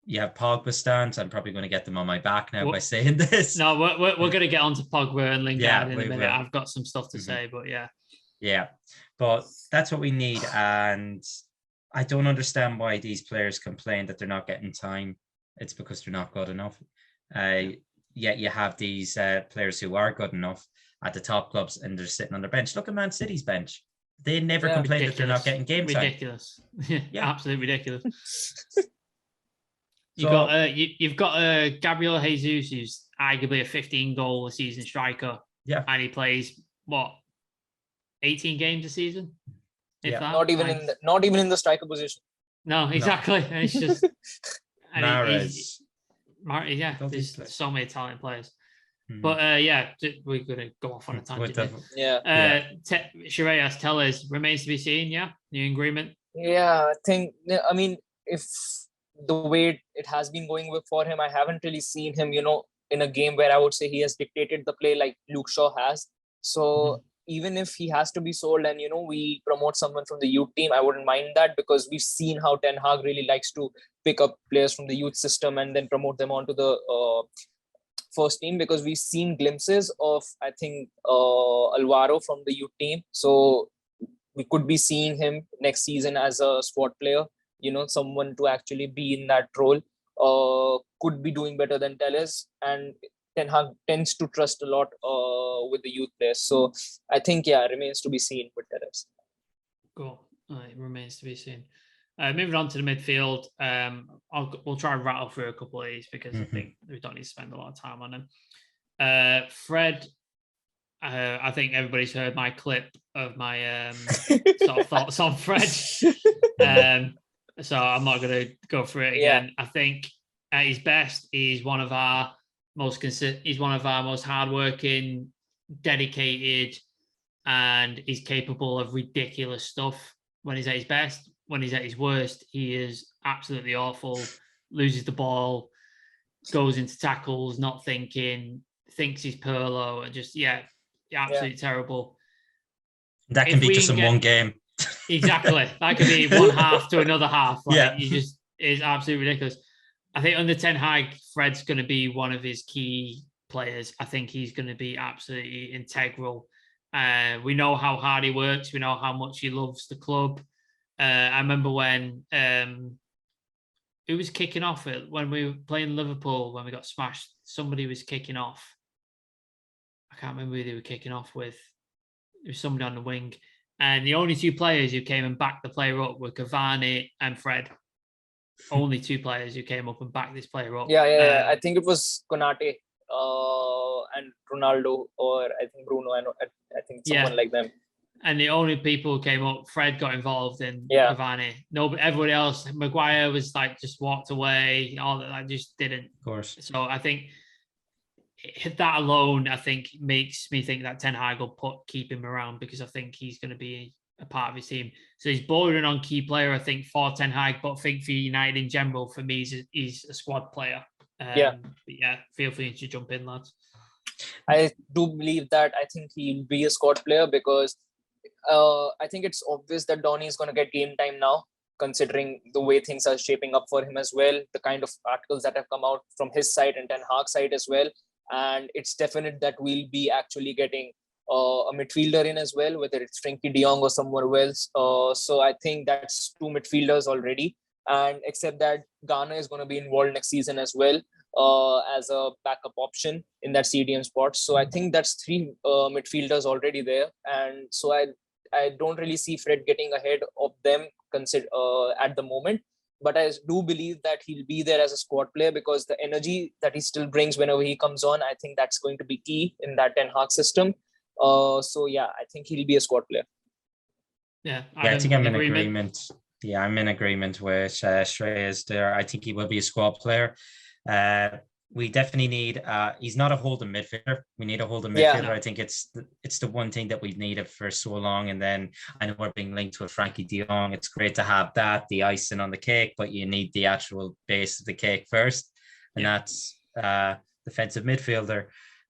You have Pogba stands. I'm probably going to get them on my back now by saying this. No, we're going to get onto Pogba and Lingard in a minute. I've got some stuff to say, but yeah. Yeah, but that's what we need. And I don't understand why these players complain that they're not getting time. It's because they're not good enough. Yet you have these players who are good enough at the top clubs and they're sitting on their bench. Look at Man City's bench. They never complain that they're not getting game time. Ridiculous. Yeah, absolutely ridiculous. You've got Gabriel Jesus, who's arguably a 15-goal a season striker. Yeah. And he plays, 18 games a season? Yeah. Not even in the striker position. No, exactly. No. And it's just... Mahrez. There's so many talented players. But we're going to go off on a tangent. Shreyas, tell us, remains to be seen, yeah? New agreement? Yeah, if the way it has been going for him, I haven't really seen him, in a game where I would say he has dictated the play like Luke Shaw has. So even if he has to be sold and, we promote someone from the youth team, I wouldn't mind that, because we've seen how Ten Hag really likes to pick up players from the youth system and then promote them onto the first team, because we've seen glimpses of, I think, Alvaro from the youth team. So we could be seeing him next season as a squad player, someone to actually be in that role, could be doing better than Telles. And Ten Hag tends to trust a lot with the youth players. So I think, remains to be seen with Telles. Cool. It remains to be seen. Moving on to the midfield, we'll try and rattle through a couple of these because I think we don't need to spend a lot of time on them. Fred, I think everybody's heard my clip of my sort of thoughts on Fred. So I'm not going to go through it again. I think at his best, he's one of our most hardworking, dedicated, and he's capable of ridiculous stuff when he's at his best. When he's at his worst, he is absolutely awful, loses the ball, goes into tackles, not thinking, thinks he's Pirlo, and just, absolutely terrible. That can be just in one game. Exactly. That could be one half to another half. He just is absolutely ridiculous. I think under Ten Hag, Fred's going to be one of his key players. I think he's going to be absolutely integral. We know how hard he works. We know how much he loves the club. I remember when who was kicking off it when we were playing Liverpool when we got smashed. Somebody was kicking off. I can't remember who they were kicking off with. It was somebody on the wing, and the only two players who came and backed the player up were Cavani and Fred. Only two players who came up and backed this player up. I think it was Konate and Ronaldo, or I think Bruno. I think someone like them. And the only people who came up, Fred got involved in Cavani. Nobody, everybody else, Maguire was just walked away. All that, I just didn't. Of course. So I think that alone, makes me think that Ten Hag will keep him around, because I think he's going to be a part of his team. So he's bordering on key player, I think, for Ten Hag, but I think for United in general, for me, he's a squad player. Feel free to jump in, lads. I do believe that. I think he'll be a squad player because I think it's obvious that Donny is going to get game time now, considering the way things are shaping up for him as well, the kind of articles that have come out from his side and Ten Hag's side as well. And it's definite that we'll be actually getting a midfielder in as well, whether it's Frenkie de Jong or someone else. So I think that's two midfielders already. And except that Ghana is going to be involved next season as well as a backup option in that CDM spot. So I think that's three midfielders already there. And so I don't really see Fred getting ahead of them at the moment. But I do believe that he'll be there as a squad player because the energy that he still brings whenever he comes on, I think that's going to be key in that Ten Hag system. I think he'll be a squad player. I think I'm in agreement. Yeah, I'm in agreement with Shreyas there. I think he will be a squad player. We definitely need, he's not a holding midfielder. We need a holding midfielder. I think it's the one thing that we've needed for so long. And then I know we're being linked with Frenkie de Jong. It's great to have that, the icing on the cake, but you need the actual base of the cake first. And that's defensive midfielder.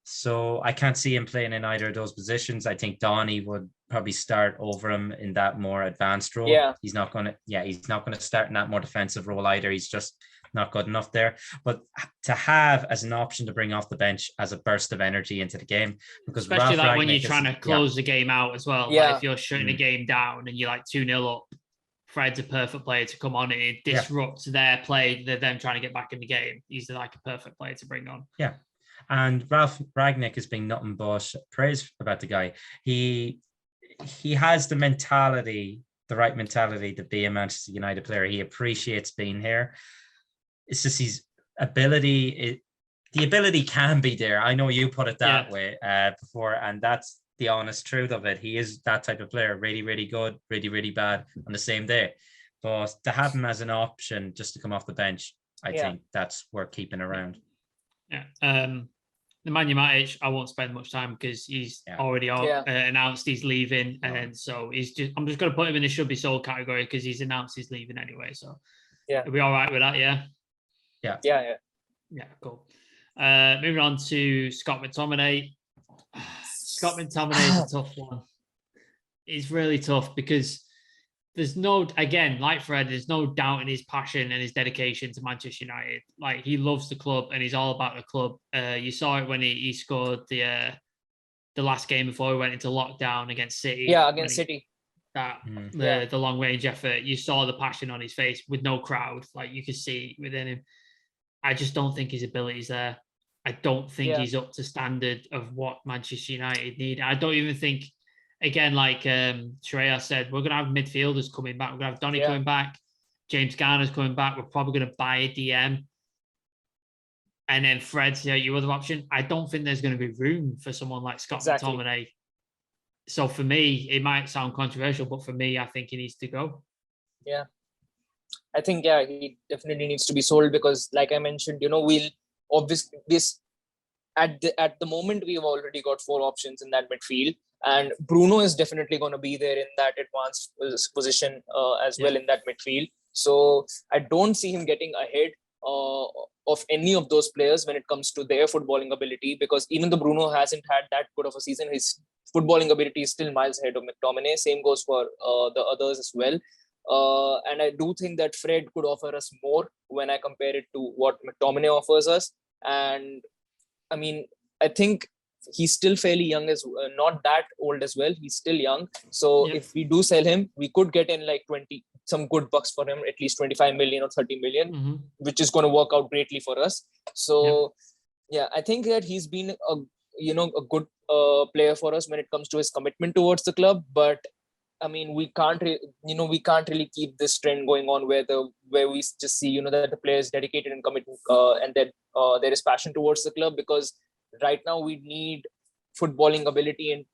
So I can't see him playing in either of those positions. I think Donny would probably start over him in that more advanced role. He's not going to start in that more defensive role either. He's just not good enough there. But to have as an option to bring off the bench as a burst of energy into the game, because especially Ralph like when Rangnick you're trying to close the game out as well. Yeah. Like if you're shutting the game down and you're like 2-0 up, Fred's a perfect player to come on and it disrupts their play. They're then trying to get back in the game. He's like a perfect player to bring on. Yeah. And Ralph Rangnick has been nothing but praise about the guy. He has the right mentality to be a Manchester United player. He appreciates being here. It's just his ability. The ability can be there. I know you put it that way before, and that's the honest truth of it. He is that type of player, really, really good, really, really bad on the same day. But to have him as an option just to come off the bench, I think that's worth keeping around. Yeah. The Man United, I won't spend much time because he's already announced he's leaving, and so I'm just going to put him in the should be sold category because he's announced he's leaving anyway. So are we all right with that? Yeah. Cool. Moving on to Scott McTominay. Scott McTominay is a tough one. It's really tough because there's like Fred, there's no doubt in his passion and his dedication to Manchester United. Like he loves the club and he's all about the club. You saw it when he scored the last game before he went into lockdown against City. Yeah, against City. The long range effort. You saw the passion on his face with no crowd. Like you could see within him. I just don't think his ability's there. I don't think he's up to standard of what Manchester United need. I don't even think, again, like Shreya said, we're going to have midfielders coming back. We're going to have Donny coming back. James Garner's coming back. We're probably going to buy a DM. And then Fred's your other option. I don't think there's going to be room for someone like Scott McTominay. So for me, it might sound controversial, but for me, I think he needs to go. Yeah. I think, he definitely needs to be sold because, like I mentioned, we'll obviously at the moment we've already got 4 options in that midfield, and Bruno is definitely going to be there in that advanced position as well in that midfield. So I don't see him getting ahead of any of those players when it comes to their footballing ability, because even though Bruno hasn't had that good of a season, his footballing ability is still miles ahead of McTominay. Same goes for the others as well. And I do think that Fred could offer us more when I compare it to what McTominay offers us. And I mean, I think he's still fairly young, not that old as well. He's still young. So if we do sell him, we could get in like some good bucks for him, at least 25 million or 30 million, which is going to work out greatly for us. So I think that he's been a good player for us when it comes to his commitment towards the club. But I mean, we can't really keep this trend going on where we just see, that the player is dedicated and committed and that there is passion towards the club, because right now we need footballing ability and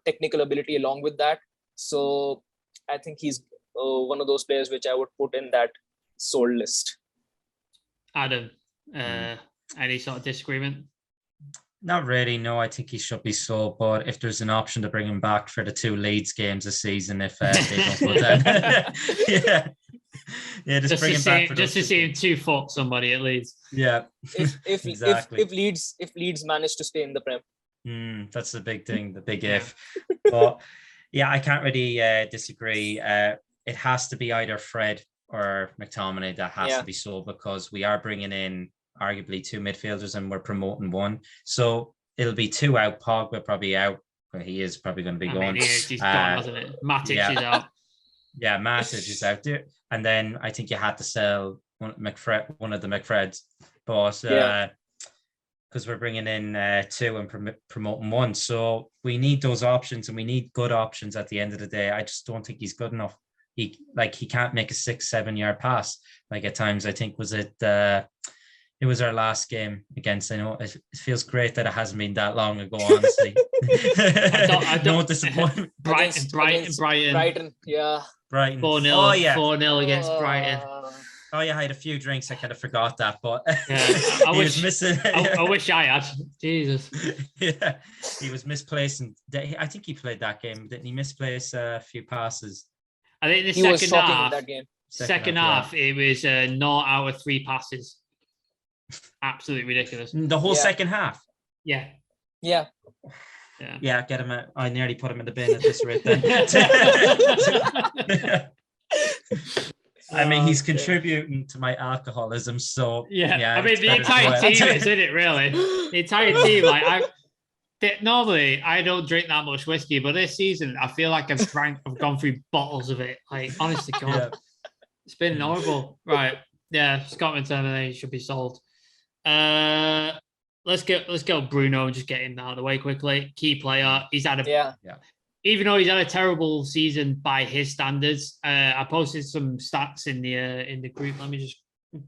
technical ability along with that. So I think he's one of those players which I would put in that sold list. Adam, any sort of disagreement? Not really, no. I think he should be sold, but if there's an option to bring him back for the 2 Leeds games this season, if they don't put that, just bring him back for just to see him 2-foot somebody at Leeds. Yeah, if exactly. If Leeds manage to stay in the Prem, that's the big thing, the big if. But I can't really disagree. It has to be either Fred or McTominay that has to be sold, because we are bringing in arguably 2 midfielders and we're promoting 1. So it'll be 2 out. Pogba probably out. Well, he is probably going to be going. He's gone, hasn't it? Matic is out. Yeah, Matic is out there. And then I think you had to sell one of the McFreds. But because we're bringing in 2 and promoting 1. So we need those options, and we need good options at the end of the day. I just don't think he's good enough. He can't make a 6-7 yard pass. Like at times, I think it was our last game against. I know it feels great that it hasn't been that long ago, honestly. I don't disappointment. Brighton. Brighton, Brighton. 4-0. 4-0 against Brighton. I had a few drinks. I kind of forgot that, but I was missing. I wish I had. Jesus. Yeah, he was misplacing. I think he played that game. Didn't he misplace a few passes? I think the second half. In that game. Second half, it was 0 out of 3 passes. Absolutely ridiculous. The whole second half. Yeah. Get him out. I nearly put him in the bin at this rate then. I mean, he's contributing to my alcoholism, so yeah. I mean, the entire team is in it, really. The entire team, like normally I don't drink that much whiskey, but this season I feel like I've gone through bottles of it. Like, honestly, God, it's been horrible. Right? Yeah, Scott McTominay should be sold. Let's go Bruno and just get him out of the way quickly. Key player. He's had even though he's had a terrible season by his standards. I posted some stats in the group. Let me just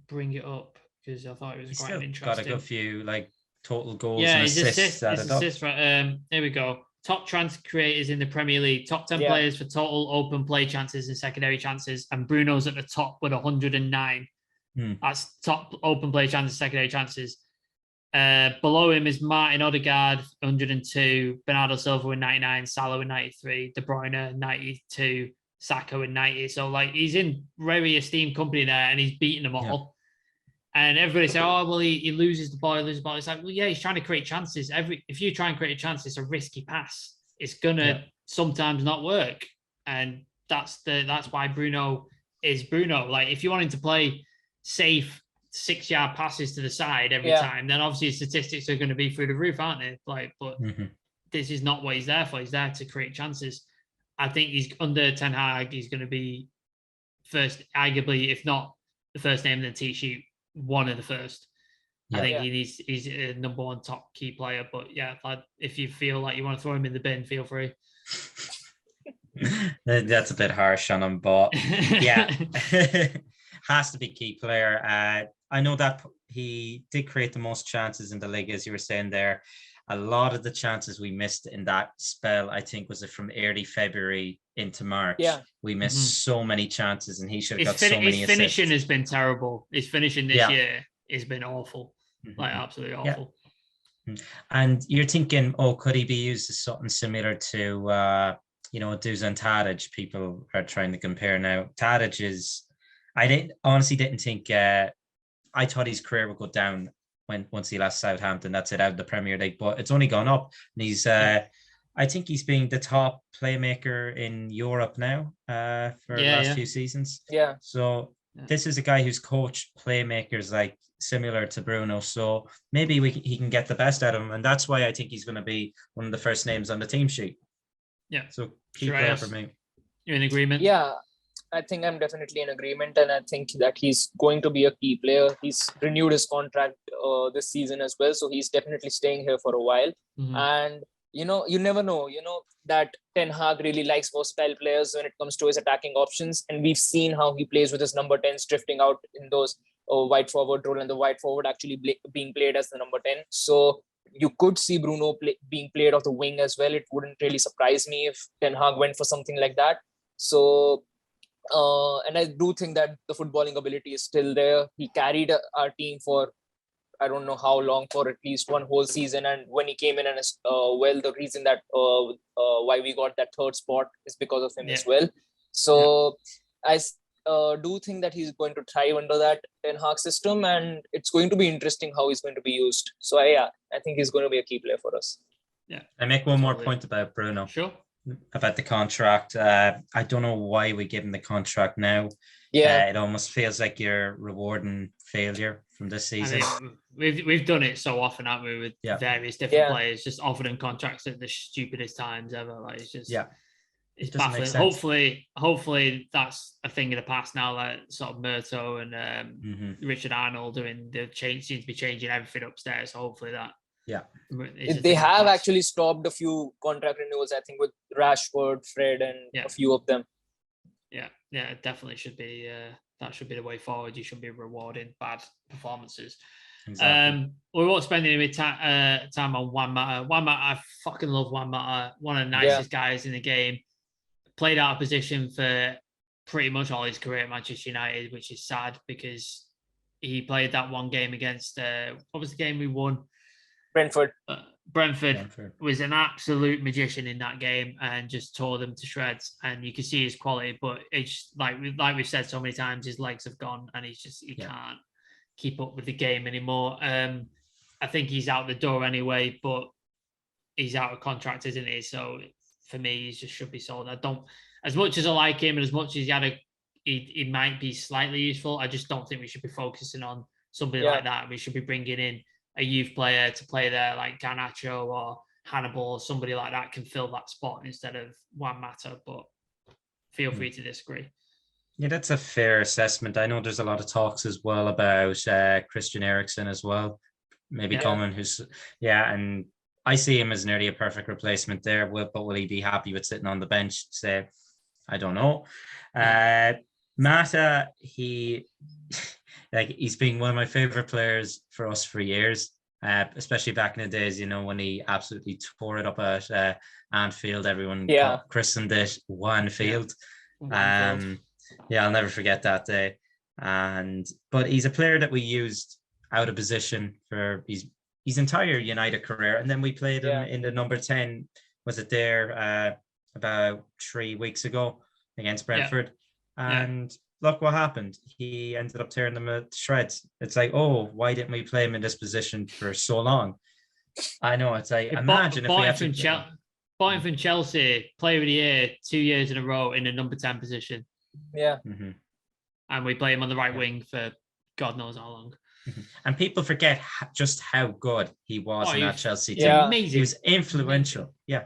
bring it up because I thought it was quite interesting. Got a good few like total goals and assists. Right. Here we go. Top transfer creators in the Premier League. Top 10 players for total open play chances and secondary chances. And Bruno's at the top with 109. That's top open play chances, secondary chances. Below him is Martin Odegaard, 102, Bernardo Silva with 99, Salah with 93, De Bruyne 92, Saka with 90. So like he's in very esteemed company there, and he's beating them all. And everybody say, "Oh, well, he loses the ball, It's like, well, yeah, he's trying to create chances. If you try and create a chance, it's a risky pass. It's gonna sometimes not work, and that's why Bruno is Bruno. Like if you want him to play safe 6-yard passes to the side every time, then obviously his statistics are going to be through the roof, aren't they? Like, but this is not what he's there for. He's there to create chances. I think he's under Ten Hag. He's going to be first, arguably, if not the first name in the tee sheet, one of the first. I think he's a number one top key player. But if you feel like you want to throw him in the bin, feel free. That's a bit harsh on him, but has to be key player. I know that he did create the most chances in the league, as you were saying there. A lot of the chances we missed in that spell, I think, was it from early February into March. Yeah, we missed so many chances, and he should have got so many assists. His finishing has been terrible. His finishing this year has been awful, like absolutely awful. And you're thinking, could he be used as something similar to, Dusan Tadic? People are trying to compare now. Tadic is. I honestly didn't think. I thought his career would go down once he left Southampton. That's it, out of the Premier League, but it's only gone up. And he's. I think he's being the top playmaker in Europe now for the last few seasons. Yeah. So this is a guy who's coached playmakers like similar to Bruno. So maybe he can get the best out of him, and that's why I think he's going to be one of the first names on the team sheet. Yeah. So key player for me. You're in agreement? Yeah. I think I'm definitely in agreement, and I think that he's going to be a key player. He's renewed his contract this season as well, so he's definitely staying here for a while. And you never know. That Ten Hag really likes versatile players when it comes to his attacking options, and we've seen how he plays with his number 10s drifting out in those wide forward role, and the wide forward actually being played as the number 10. So you could see Bruno being played off the wing as well. It wouldn't really surprise me if Ten Hag went for something like that. So. And I do think that the footballing ability is still there. He carried our team for I don't know how long, for at least one whole season. And when he came in, and the reason that why we got that third spot is because of him as well. So I do think that he's going to thrive under that Ten Hag system, and it's going to be interesting how he's going to be used. So I think he's going to be a key player for us. Yeah. I make one more point about Bruno. Sure. About the contract. I don't know why we give him the contract now. Yeah. It almost feels like you're rewarding failure from this season. We've done it so often, haven't we, with various different players, just offering contracts at the stupidest times ever. Like it's just it's baffling. Hopefully that's a thing of the past now. Like sort of Murto and Richard Arnold doing the change seems to be changing everything upstairs. So hopefully that. Yeah, they have actually stopped a few contract renewals, I think, with Rashford, Fred, and a few of them. Yeah, it definitely should be. That should be the way forward. You should be rewarding bad performances. Exactly. We won't spend any time on Juan Mata. I fucking love Juan Mata. One of the nicest guys in the game. Played out of position for pretty much all his career at Manchester United, which is sad because he played that one game against. What was the game we won? Brentford was an absolute magician in that game and just tore them to shreds. And you can see his quality, but it's like we've said so many times, his legs have gone and he can't keep up with the game anymore. I think he's out the door anyway, but he's out of contract, isn't he? So for me, he just should be sold. I don't, as much as I like him and as much as he had he might be slightly useful. I just don't think we should be focusing on somebody like that. We should be bringing in a youth player to play there, like Garnacho or Hannibal, or somebody like that can fill that spot instead of Juan Mata. But feel free to disagree. Yeah, that's a fair assessment. I know there's a lot of talks as well about Christian Erickson as well. Maybe Coleman, and I see him as nearly a perfect replacement there. But will he be happy with sitting on the bench? Say, I don't know. Mata, he's been one of my favorite players for us for years, especially back in the days, when he absolutely tore it up at Anfield. Everyone christened it Wanfield. I'll never forget that day. But he's a player that we used out of position for his entire United career, and then we played him in the number 10. Was it there about 3 weeks ago against Brentford? And look what happened. He ended up tearing them to shreds. It's like, oh, why didn't we play him in this position for so long? I know. It's like, imagine if we had to... Bought him from Chelsea, player of the year 2 years in a row in the number 10 position. Yeah. Mm-hmm. And we play him on the right wing for God knows how long. Mm-hmm. And people forget just how good he was in that Chelsea team. Amazing. He was influential. Amazing. Yeah.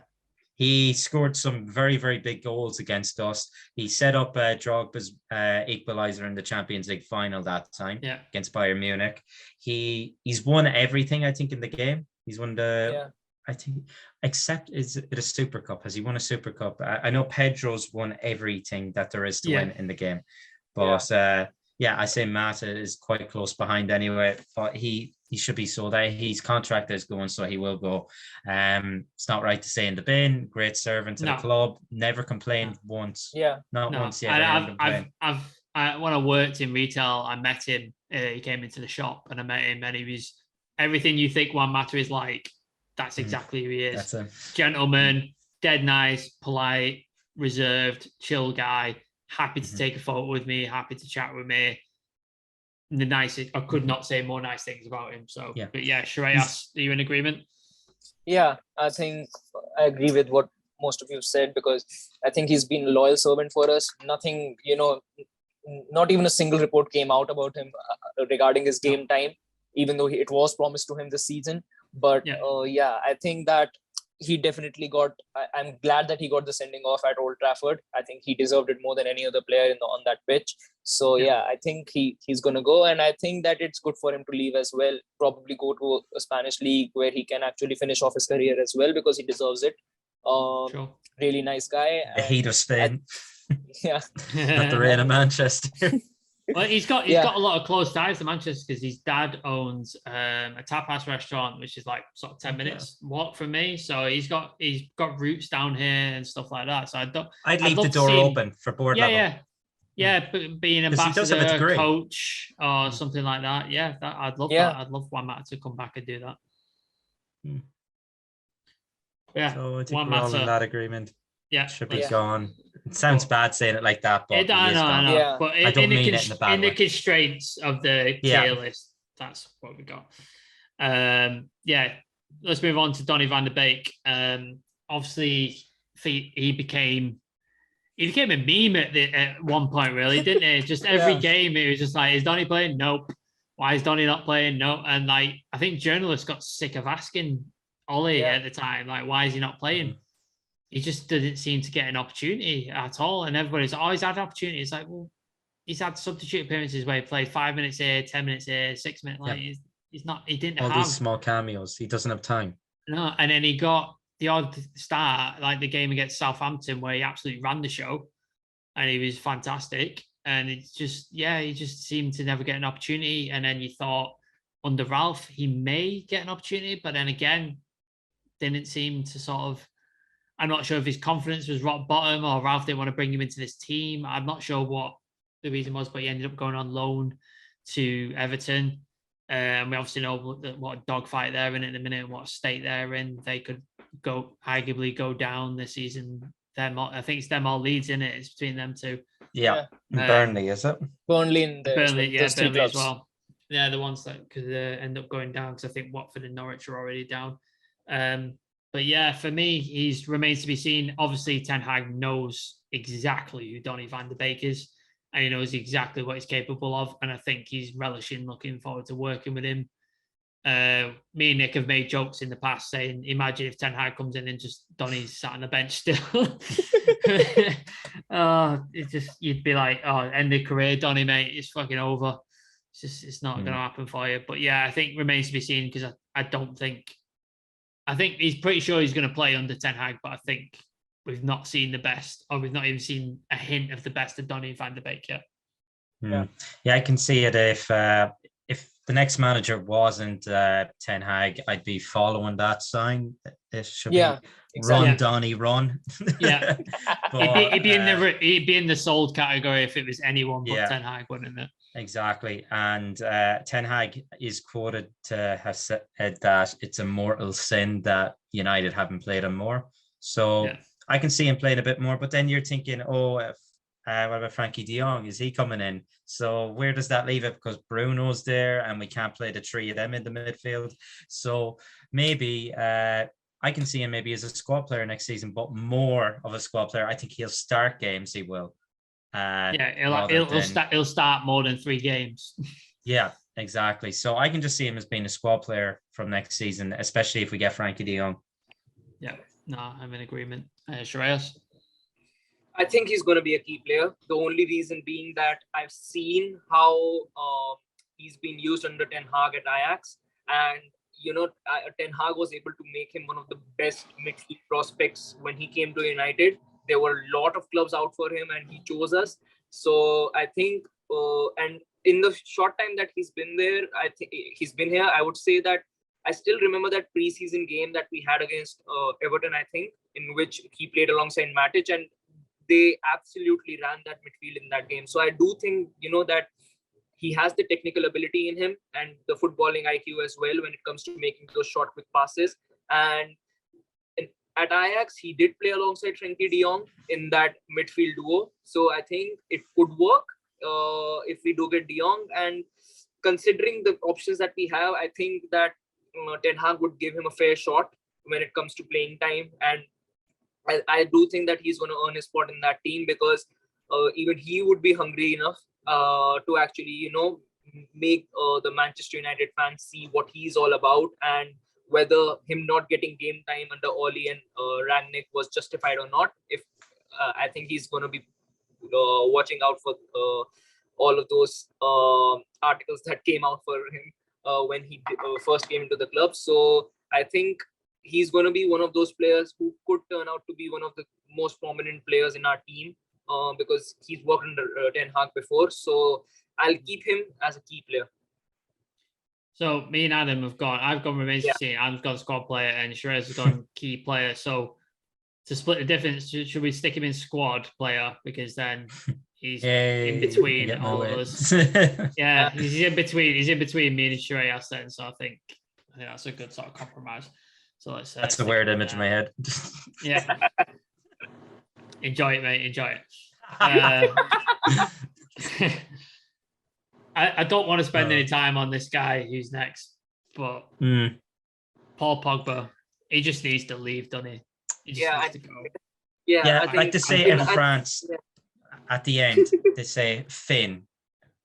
He scored some very, very big goals against us. He set up Drogba's equaliser in the Champions League final that time against Bayern Munich. He's won everything, I think, in the game. He's won I think, except is it a Super Cup? Has he won a Super Cup? I know Pedro's won everything that there is to win in the game. But I say Mata is quite close behind anyway. But he should be sold out. His contract is going, so he will go. It's not right to say in the bin. Great servant to the club. Never complained once. Not once yet. When I worked in retail, I met him. He came into the shop and I met him, and he was everything you think Juan Mata is like. That's exactly who he is. That's a gentleman, dead nice, polite, reserved, chill guy, happy to take a photo with me, happy to chat with me. The nicest, I could not say more nice things about him. So, but Shreyas, are you in agreement? Yeah, I think I agree with what most of you said, because I think he's been a loyal servant for us. Nothing, not even a single report came out about him regarding his game time, even though it was promised to him this season. But I think that he definitely got. I'm glad that he got the sending off at Old Trafford. I think he deserved it more than any other player on that pitch. So I think he's gonna go, and I think that it's good for him to leave as well. Probably go to a Spanish league where he can actually finish off his career as well, because he deserves it. Really nice guy. The heat of Spain. Not the rain of Manchester. Well, he's got a lot of close ties to Manchester, because his dad owns a tapas restaurant, which is like sort of 10 minutes walk from me. So he's got roots down here and stuff like that. So I'd leave the door open for board level. But being an ambassador, coach, or something like that. I'd love that. I'd love Juan Mata to come back and do that. Yeah, so I think we're all in that agreement. Yeah, should be gone. It sounds bad saying it like that, but I know. Yeah. But I don't mean it in the bad in the constraints of the tier list, that's what we got. Let's move on to Donny van de Beek. Obviously, he became a meme at one point, really, didn't he? Just every game, it was just like, is Donny playing? Nope. Why is Donny not playing? No. And like, I think journalists got sick of asking Ollie at the time, like, why is he not playing? He just didn't seem to get an opportunity at all. And everybody's always had opportunities. Like, well, he's had substitute appearances where he played 5 minutes here, 10 minutes here, 6 minutes. Like, he didn't have these small cameos. He doesn't have time. No, and then he got the odd start, like the game against Southampton, where he absolutely ran the show, and he was fantastic. And it's just, he just seemed to never get an opportunity. And then you thought under Ralph, he may get an opportunity, but then again, didn't seem to sort of. I'm not sure if his confidence was rock bottom or Ralph didn't want to bring him into this team. I'm not sure what the reason was, but he ended up going on loan to Everton. We obviously know what dogfight they're in at the minute and what state they're in. They could arguably go down this season. I think it's them all Leeds in it. It's between them two. Yeah. Burnley, is it? Burnley in the Burnley as well. Yeah, the ones that could end up going down, because I think Watford and Norwich are already down. But for me, he remains to be seen. Obviously, Ten Hag knows exactly who Donny van de Beek is. and he knows exactly what he's capable of. And I think he's looking forward to working with him. Me and Nick have made jokes in the past saying, imagine if Ten Hag comes in and just Donny's sat on the bench still. You'd be like, oh, end of career, Donny, mate. It's fucking over. It's not going to happen for you. But yeah, I think remains to be seen, because I think he's pretty sure he's going to play under Ten Hag, but I think we've not seen the best, or we've not even seen a hint of the best of Donny van de Beek yet. Yeah, I can see it. If the next manager wasn't Ten Hag, I'd be following that sign. It should be run, Donny, run. Yeah, but, he'd be in the sold category if it was anyone but Ten Hag, wouldn't it? Exactly. And Ten Hag is quoted to have said that it's a mortal sin that United haven't played him more. So I can see him playing a bit more, but then you're thinking, what about Frankie de Jong? Is he coming in? So where does that leave it? Because Bruno's there and we can't play the three of them in the midfield. So maybe I can see him maybe as a squad player next season, but more of a squad player. I think he'll start games. He will. He'll start more than 3 games. Yeah, exactly. So I can just see him as being a squad player from next season, especially if we get Frankie de Jong. Yeah, no, I'm in agreement. Shreyas? I think he's going to be a key player. The only reason being that I've seen how he's been used under Ten Hag at Ajax, and Ten Hag was able to make him one of the best midfield prospects when he came to United. There were a lot of clubs out for him, and he chose us. So I think, and in the short time that he's been there, I think he's been here. I would say that I still remember that preseason game that we had against Everton, I think, in which he played alongside Matic, and they absolutely ran that midfield in that game. So I do think, that he has the technical ability in him and the footballing IQ as well when it comes to making those short, quick passes. And at Ajax, he did play alongside Frankie de Jong in that midfield duo. So I think it could work if we do get de Jong. And considering the options that we have, I think that Ten Hag would give him a fair shot when it comes to playing time. And I do think that he's going to earn his spot in that team, because even he would be hungry enough to actually, make the Manchester United fans see what he's all about, and whether him not getting game time under Oli and Rangnick was justified or not. If I think he's going to be watching out for all of those articles that came out for him when he first came into the club. So I think he's going to be one of those players who could turn out to be one of the most prominent players in our team, because he's worked under Ten Hag before. So I'll keep him as a key player. So me and Adam I've gone remains to see. Adam's gone squad player and Shreyas has gone key player. So to split the difference, should we stick him in squad player, because then he's in between all of us? Yeah, he's in between. He's in between me and Shreyas then. So I think that's a good sort of compromise. So let's. That's a weird image in my head. Yeah. Enjoy it, mate. Enjoy it. I don't want to spend any time on this guy who's next, but Paul Pogba, he just needs to leave, doesn't he? He just needs to go. Yeah, I'd like to say in France, at the end, they say Finn.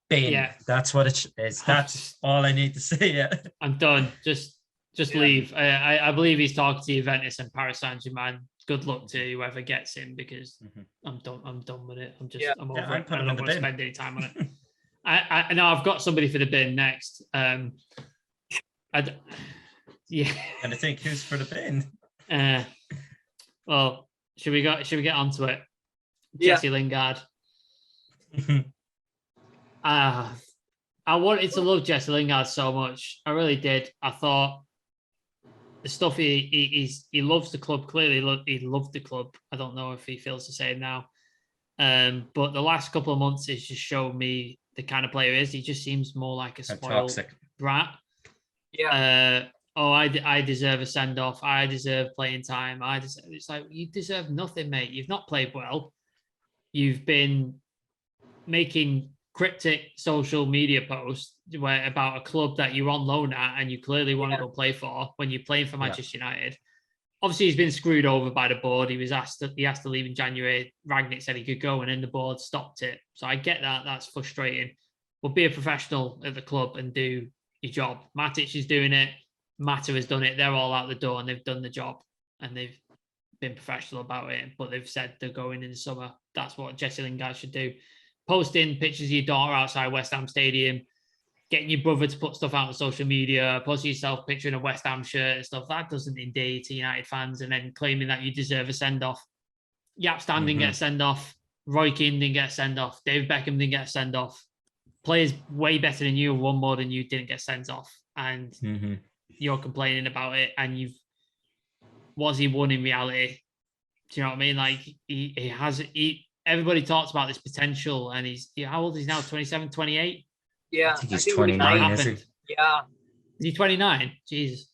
Bin. Yeah. That's what it is. That's all I need to say. Yeah. I'm done. Just leave. I believe he's talking to Juventus and Paris Saint-Germain. Good luck to whoever gets him, because I'm done with it. I'm over it. I don't want to spend any time on it. I know I've got somebody for the bin next. And I think who's for the bin? Well, should we get onto it? Jesse Lingard. I wanted to love Jesse Lingard so much. I really did. I thought the stuff he loves the club. Clearly, he loved the club. I don't know if he feels the same now. But the last couple of months has just shown me the kind of player he is. He just seems more like a spoiled brat. Yeah. I deserve a send off. I deserve playing time. It's like, you deserve nothing, mate. You've not played well. You've been making cryptic social media posts about a club that you're on loan at and you clearly want to go play for when you're playing for Manchester United. obviously he's been screwed over by the board. He asked to leave in January. Rangnick said he could go, and then the board stopped it. So I get that. That's frustrating. But be a professional at the club and do your job. Matic is doing it. Mata has done it. They're all out the door and they've done the job and they've been professional about it. But they've said they're going in the summer. That's what Jesse Lingard should do. Posting pictures of your daughter outside West Ham Stadium, getting your brother to put stuff out on social media, posting yourself picturing a West Ham shirt and stuff. That doesn't endear to United fans, and then claiming that you deserve a send-off. Jaap Stam didn't get a send-off. Roy Keane didn't get a send-off. David Beckham didn't get a send-off. Players way better than you, won more than you, didn't get sent off. And you're complaining about it. And he won in reality? Do you know what I mean? Like, everybody talks about this potential, and how old is he now? 27, 28? Yeah. I think he's 29, isn't he? Yeah. Is he 29? Jesus.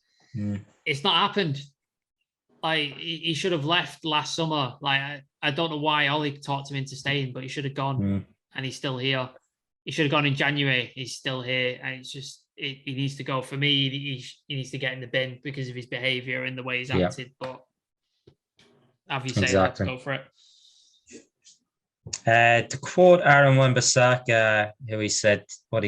It's not happened. Like, he should have left last summer. Like, I don't know why Ollie talked him into staying, but he should have gone, and he's still here. He should have gone in January. He's still here, and it's just he needs to go. For me, he needs to get in the bin because of his behaviour and the way he's acted. But have you say let's go for it. To quote Aaron Wan-Bissaka, he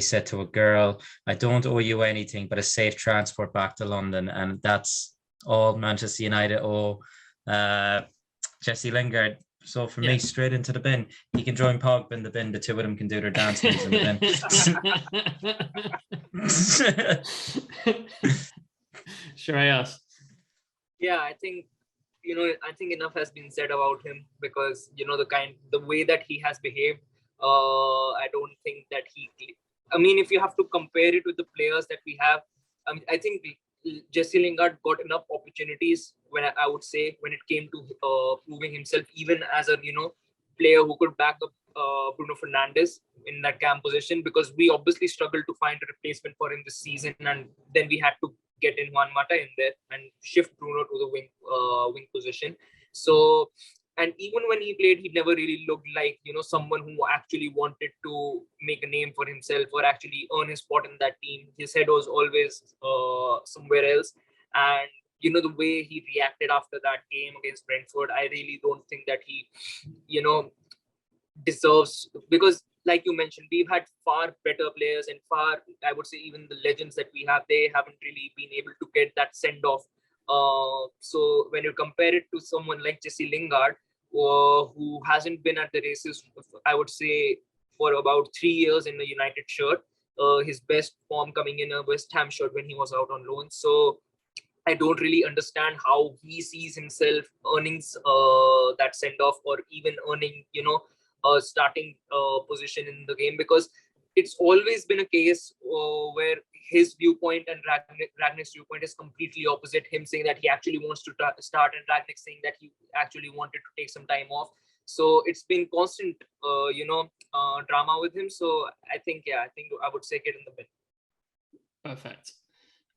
said to a girl, "I don't owe you anything but a safe transport back to London," and that's all Manchester United owe Jesse Lingard. So for me, straight into the bin. He can join Pogba in the bin. The two of them can do their dance moves in the bin. Sure, yes. Yeah, I think enough has been said about him because the way that he has behaved. I don't think that if you have to compare it with the players that we have, I think Jesse Lingard got enough opportunities when it came to proving himself, even as a player who could back up Bruno Fernandes in that cam position, because we obviously struggled to find a replacement for him this season, and then we had to get in Juan Mata in there and shift Bruno to the wing position. So, and even when he played, he never really looked like someone who actually wanted to make a name for himself or actually earn his spot in that team. His head was always somewhere else, and the way he reacted after that game against Brentford, I really don't think that he deserves, because like you mentioned, we've had far better players and I would say even the legends that we have, they haven't really been able to get that send off. So when you compare it to someone like Jesse Lingard, who hasn't been at the races, I would say, for about 3 years in the United shirt, his best form coming in a West Ham shirt when he was out on loan. So I don't really understand how he sees himself earning that send off, or even earning, a starting position in the game, because it's always been a case where his viewpoint and Ragnick's viewpoint is completely opposite. Him saying that he actually wants to start, and Ragnick saying that he actually wanted to take some time off. So it's been constant, drama with him. So I think I would say get in the bin. Perfect.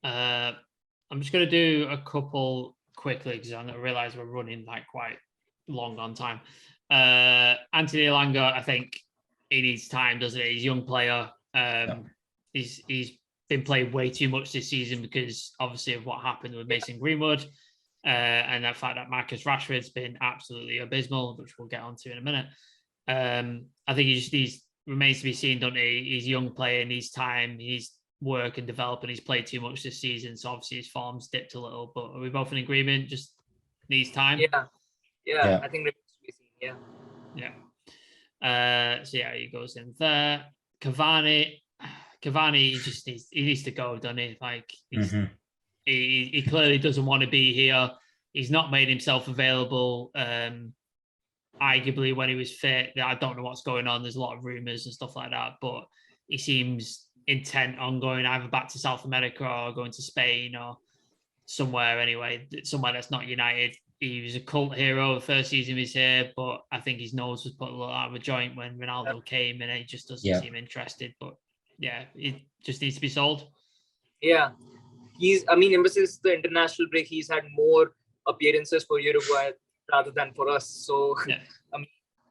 I'm just going to do a couple quickly because I realize we're running like quite long on time. Anthony Elanga, I think he needs time, doesn't he? He's a young player. He's been playing way too much this season because obviously of what happened with Mason Greenwood, and the fact that Marcus Rashford's been absolutely abysmal, which we'll get onto in a minute. I think he remains to be seen, don't he? He's a young player, needs time, he needs work and develop, and he's played too much this season, so obviously his form's dipped a little, but are we both in agreement? Just needs time? Yeah. I think so he goes in there. Cavani he needs to go, doesn't he? Like he clearly doesn't want to be here. He's not made himself available. Arguably when he was fit, I don't know what's going on. There's a lot of rumors and stuff like that, but he seems intent on going either back to South America or going to Spain or somewhere that's not United. He was a cult hero the first season he was here, but I think his nose was put a little out of a joint when Ronaldo came, and he just doesn't seem interested. But it just needs to be sold. Yeah, ever since the international break, he's had more appearances for Uruguay rather than for us. So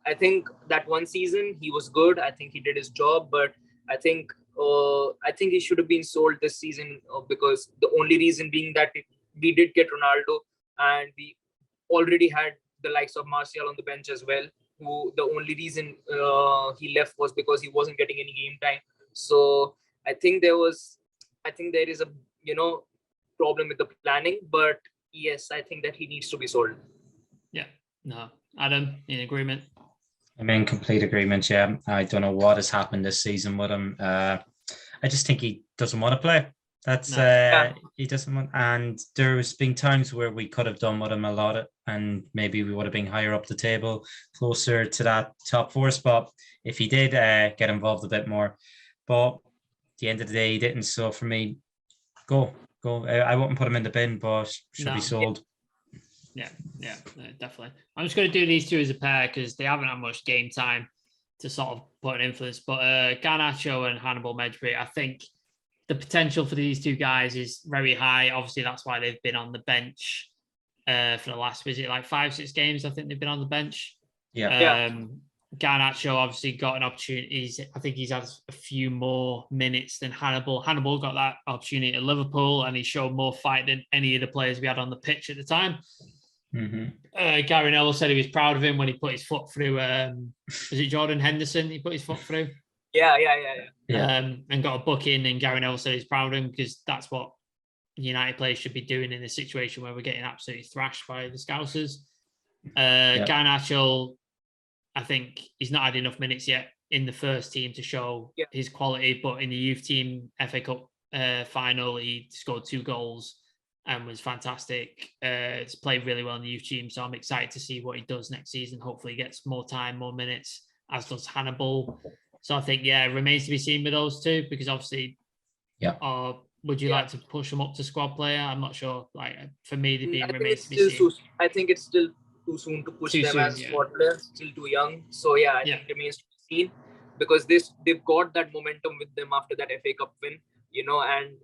I think that one season he was good. I think he did his job, but I think he should have been sold this season because the only reason being that we did get Ronaldo. and we already had the likes of Martial on the bench as well, who the only reason he left was because he wasn't getting any game time. So I think there is a problem with the planning, but yes, I think that he needs to be sold. Yeah, no, Adam, in agreement. I'm in complete agreement. Yeah, I don't know what has happened this season with him. I just think he doesn't want to play. That's he doesn't want. And there's been times where we could have done with him a lot, and maybe we would have been higher up the table, closer to that top 4 spot if he did get involved a bit more. But at the end of the day, he didn't. So for me, go. I wouldn't put him in the bin, but should be sold. Yeah, definitely. I'm just going to do these two as a pair because they haven't had much game time to sort of put an influence. But Garnacho and Hannibal Mejbri, I think the potential for these two guys is very high. Obviously, that's why they've been on the bench for the last visit, like 5-6 games. I think they've been on the bench. Garnacho obviously got an opportunity. I think he's had a few more minutes than Hannibal. Hannibal got that opportunity at Liverpool, and he showed more fight than any of the players we had on the pitch at the time. Gary Neville said he was proud of him when he put his foot through. Was it Jordan Henderson? He put his foot through. Yeah. And got a book in, and Gary Neville said he's proud of him because that's what United players should be doing in a situation where we're getting absolutely thrashed by the Scousers. Garnacho, I think he's not had enough minutes yet in the first team to show his quality, but in the youth team FA Cup final, he scored 2 goals and was fantastic. He's played really well in the youth team, so I'm excited to see what he does next season. Hopefully he gets more time, more minutes, as does Hannibal. So I think, it remains to be seen with those two, because obviously, would you like to push them up to squad player? I'm not sure. Like, for me, remains to be seen. I think it's still too soon to push them as squad players, still too young. So I think it remains to be seen, because they've got that momentum with them after that FA Cup win, and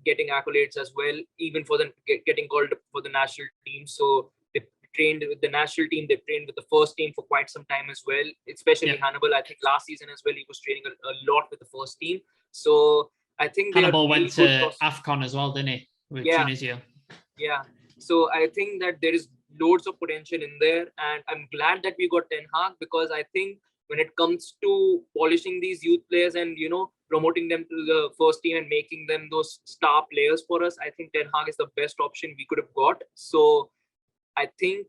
getting accolades as well, even for them getting called for the national team. So they trained with the national team, they trained with the first team for quite some time as well, especially Hannibal. I think last season as well, he was training a lot with the first team. So I think Hannibal went to AFCON as well, didn't he? With Tunisia. Yeah. So I think that there is loads of potential in there, and I'm glad that we got Ten Hag, because I think when it comes to polishing these youth players and promoting them to the first team and making them those star players for us, I think Ten Hag is the best option we could have got. So I think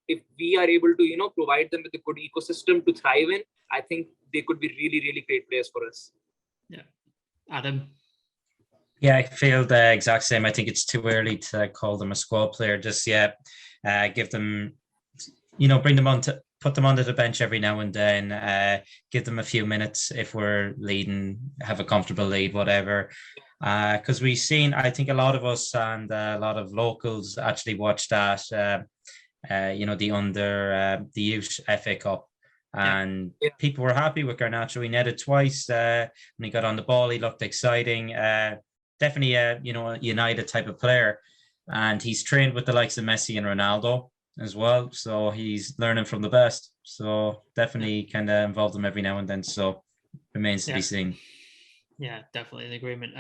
if we are able to provide them with a good ecosystem to thrive in, I think they could be really, really great players for us. Adam? Yeah, I feel the exact same. I think it's too early to call them a squad player just yet. Give them, bring them on to put them onto the bench every now and then. Give them a few minutes if we're leading, have a comfortable lead, whatever. Because we've seen, I think a lot of us and a lot of locals actually watched that, the youth FA Cup. And people were happy with Garnacho. He netted twice. When he got on the ball, he looked exciting. Definitely a United type of player. And he's trained with the likes of Messi and Ronaldo as well. So he's learning from the best. So definitely kind of involve them every now and then. So remains to be seen. Yeah, definitely in agreement.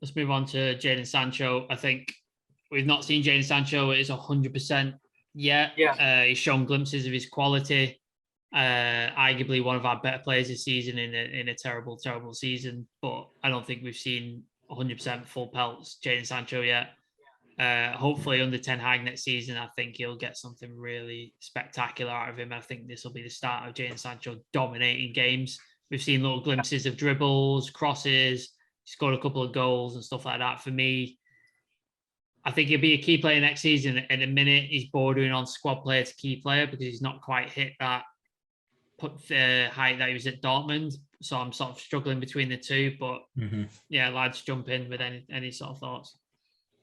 Let's move on to Jaden Sancho. I think we've not seen Jaden Sancho at his 100% yet. He's shown glimpses of his quality. Arguably one of our better players this season in a terrible season, but I don't think we've seen 100% full pelts Jaden Sancho yet. Hopefully under Ten Hag next season, I think he'll get something really spectacular out of him. I think this will be the start of Jaden Sancho dominating games. We've seen little glimpses of dribbles, crosses, scored a couple of goals and stuff like that. For me, I think he'll be a key player next season. At the minute, he's bordering on squad player to key player because he's not quite hit that height that he was at Dortmund. So I'm sort of struggling between the two. But lads, jump in with any sort of thoughts.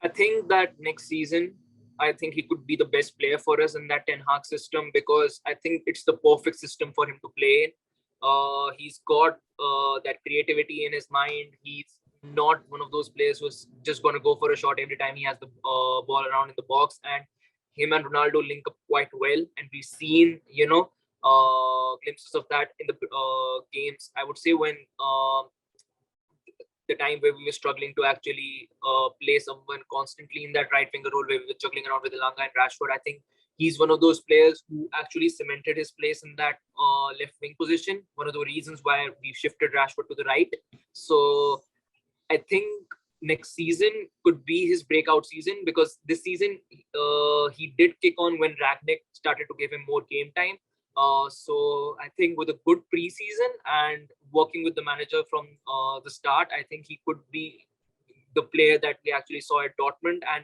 I think that next season, I think he could be the best player for us in that Ten Hag system, because I think it's the perfect system for him to play in. He's got that creativity in his mind. He's not one of those players who's just going to go for a shot every time he has the ball around in the box. And him and Ronaldo link up quite well. And we've seen, glimpses of that in the games. I would say when the time where we were struggling to actually play someone constantly in that right winger role, where we were juggling around with Lingard and Rashford. I think he's one of those players who actually cemented his place in that left wing position. One of the reasons why we shifted Rashford to the right. So I think next season could be his breakout season, because this season he did kick on when Rangnick started to give him more game time. So I think with a good preseason and working with the manager from the start, I think he could be the player that we actually saw at Dortmund, and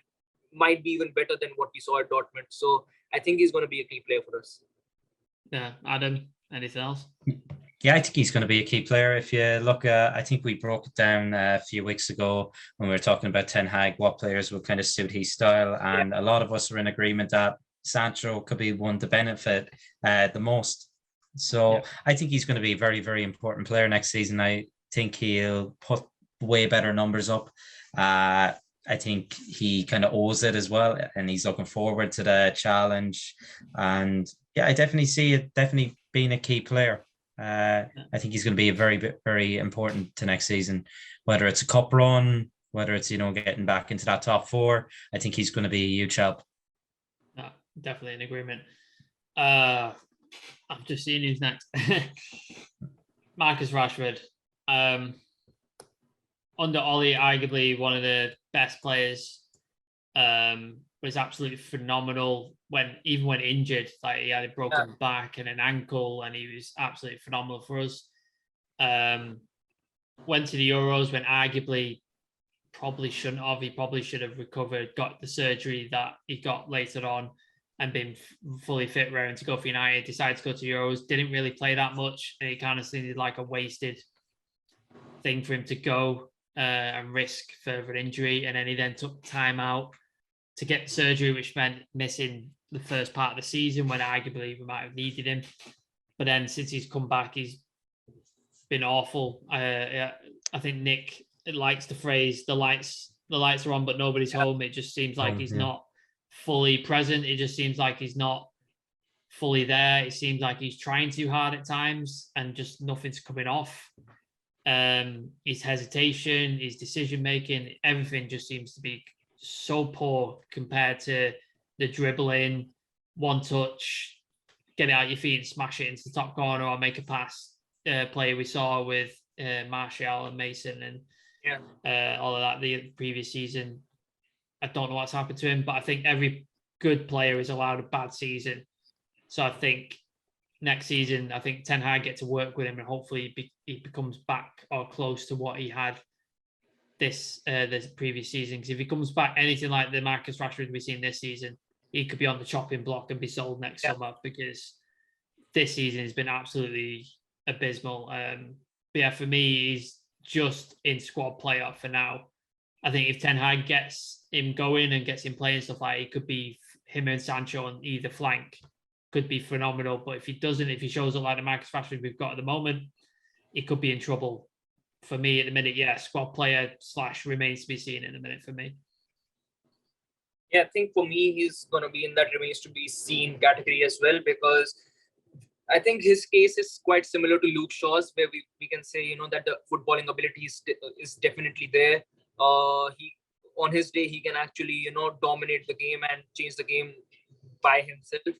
might be even better than what we saw at Dortmund. So I think he's going to be a key player for us. Yeah, Adam, anything else? Yeah, I think he's going to be a key player. If you look, I think we broke it down a few weeks ago when we were talking about Ten Hag, what players will kind of suit his style. And a lot of us were in agreement that Sancho could be one to benefit the most. So I think he's going to be a very, very important player next season. I think he'll put way better numbers up. I think he kind of owes it as well, and he's looking forward to the challenge. And yeah, I definitely see it definitely being a key player. I think he's going to be a very, very important to next season, whether it's a cup run, whether it's, getting back into that top four. I think he's going to be a huge help. Yeah, definitely in agreement. I'm just seeing who's next. Marcus Rashford. Under Ollie, arguably one of the best players. Was absolutely phenomenal even when injured. Like, he had a broken back and an ankle, and he was absolutely phenomenal for us. Went to the Euros when arguably probably shouldn't have. He probably should have recovered, got the surgery that he got later on, and been fully fit, raring to go for United. Decided to go to Euros, didn't really play that much, and it kind of seemed like a wasted thing for him to go and risk further injury. And then he then took time out to get surgery, which meant missing the first part of the season when arguably we might have needed him. But then since he's come back, he's been awful. I think Nick likes the phrase, the lights are on, but nobody's home. It just seems like he's not fully present. It just seems like he's not fully there. It seems like he's trying too hard at times and just nothing's coming off. His hesitation, his decision-making, everything just seems to be so poor compared to the dribbling, one touch, get it out your feet and smash it into the top corner, or make a pass play we saw with Martial and Mason and all of that the previous season. I don't know what's happened to him, but I think every good player is allowed a bad season. So I think next season, I think Ten Hag get to work with him, and hopefully he becomes back or close to what he had this previous season. Because if he comes back anything like the Marcus Rashford we've seen this season, he could be on the chopping block and be sold next summer, because this season has been absolutely abysmal. But yeah, for me, he's just in squad player for now. I think if Ten Hag gets him going and gets him playing stuff like, it could be him and Sancho on either flank, could be phenomenal. But if he doesn't, if he shows up like the Marcus Rashford we've got at the moment, he could be in trouble. For me at the minute, squad player / remains to be seen in a minute for me. Yeah, I think for me, he's going to be in that remains to be seen category as well, because I think his case is quite similar to Luke Shaw's, where we can say, that the footballing ability is definitely there. He on his day, he can actually, dominate the game and change the game by himself.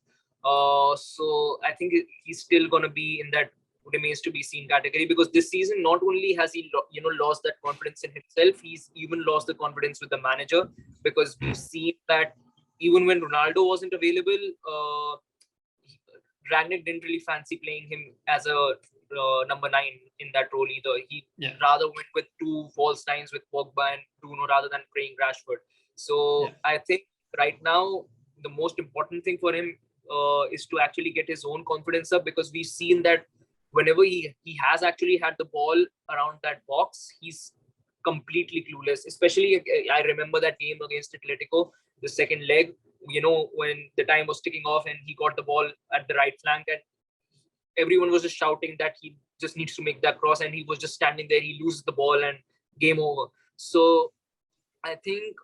So I think he's still going to be in that remains to be seen category, because this season not only has he lost that confidence in himself, he's even lost the confidence with the manager, because we've seen that even when Ronaldo wasn't available, Rangnick didn't really fancy playing him as a number 9 in that role either. He rather went with 2 false nines with Pogba and Bruno rather than playing Rashford. So I think right now the most important thing for him is to actually get his own confidence up, because we've seen that whenever he has actually had the ball around that box, he's completely clueless. Especially, I remember that game against Atletico, the second leg, when the time was ticking off and he got the ball at the right flank, and everyone was just shouting that he just needs to make that cross, and he was just standing there, he loses the ball and game over. So I think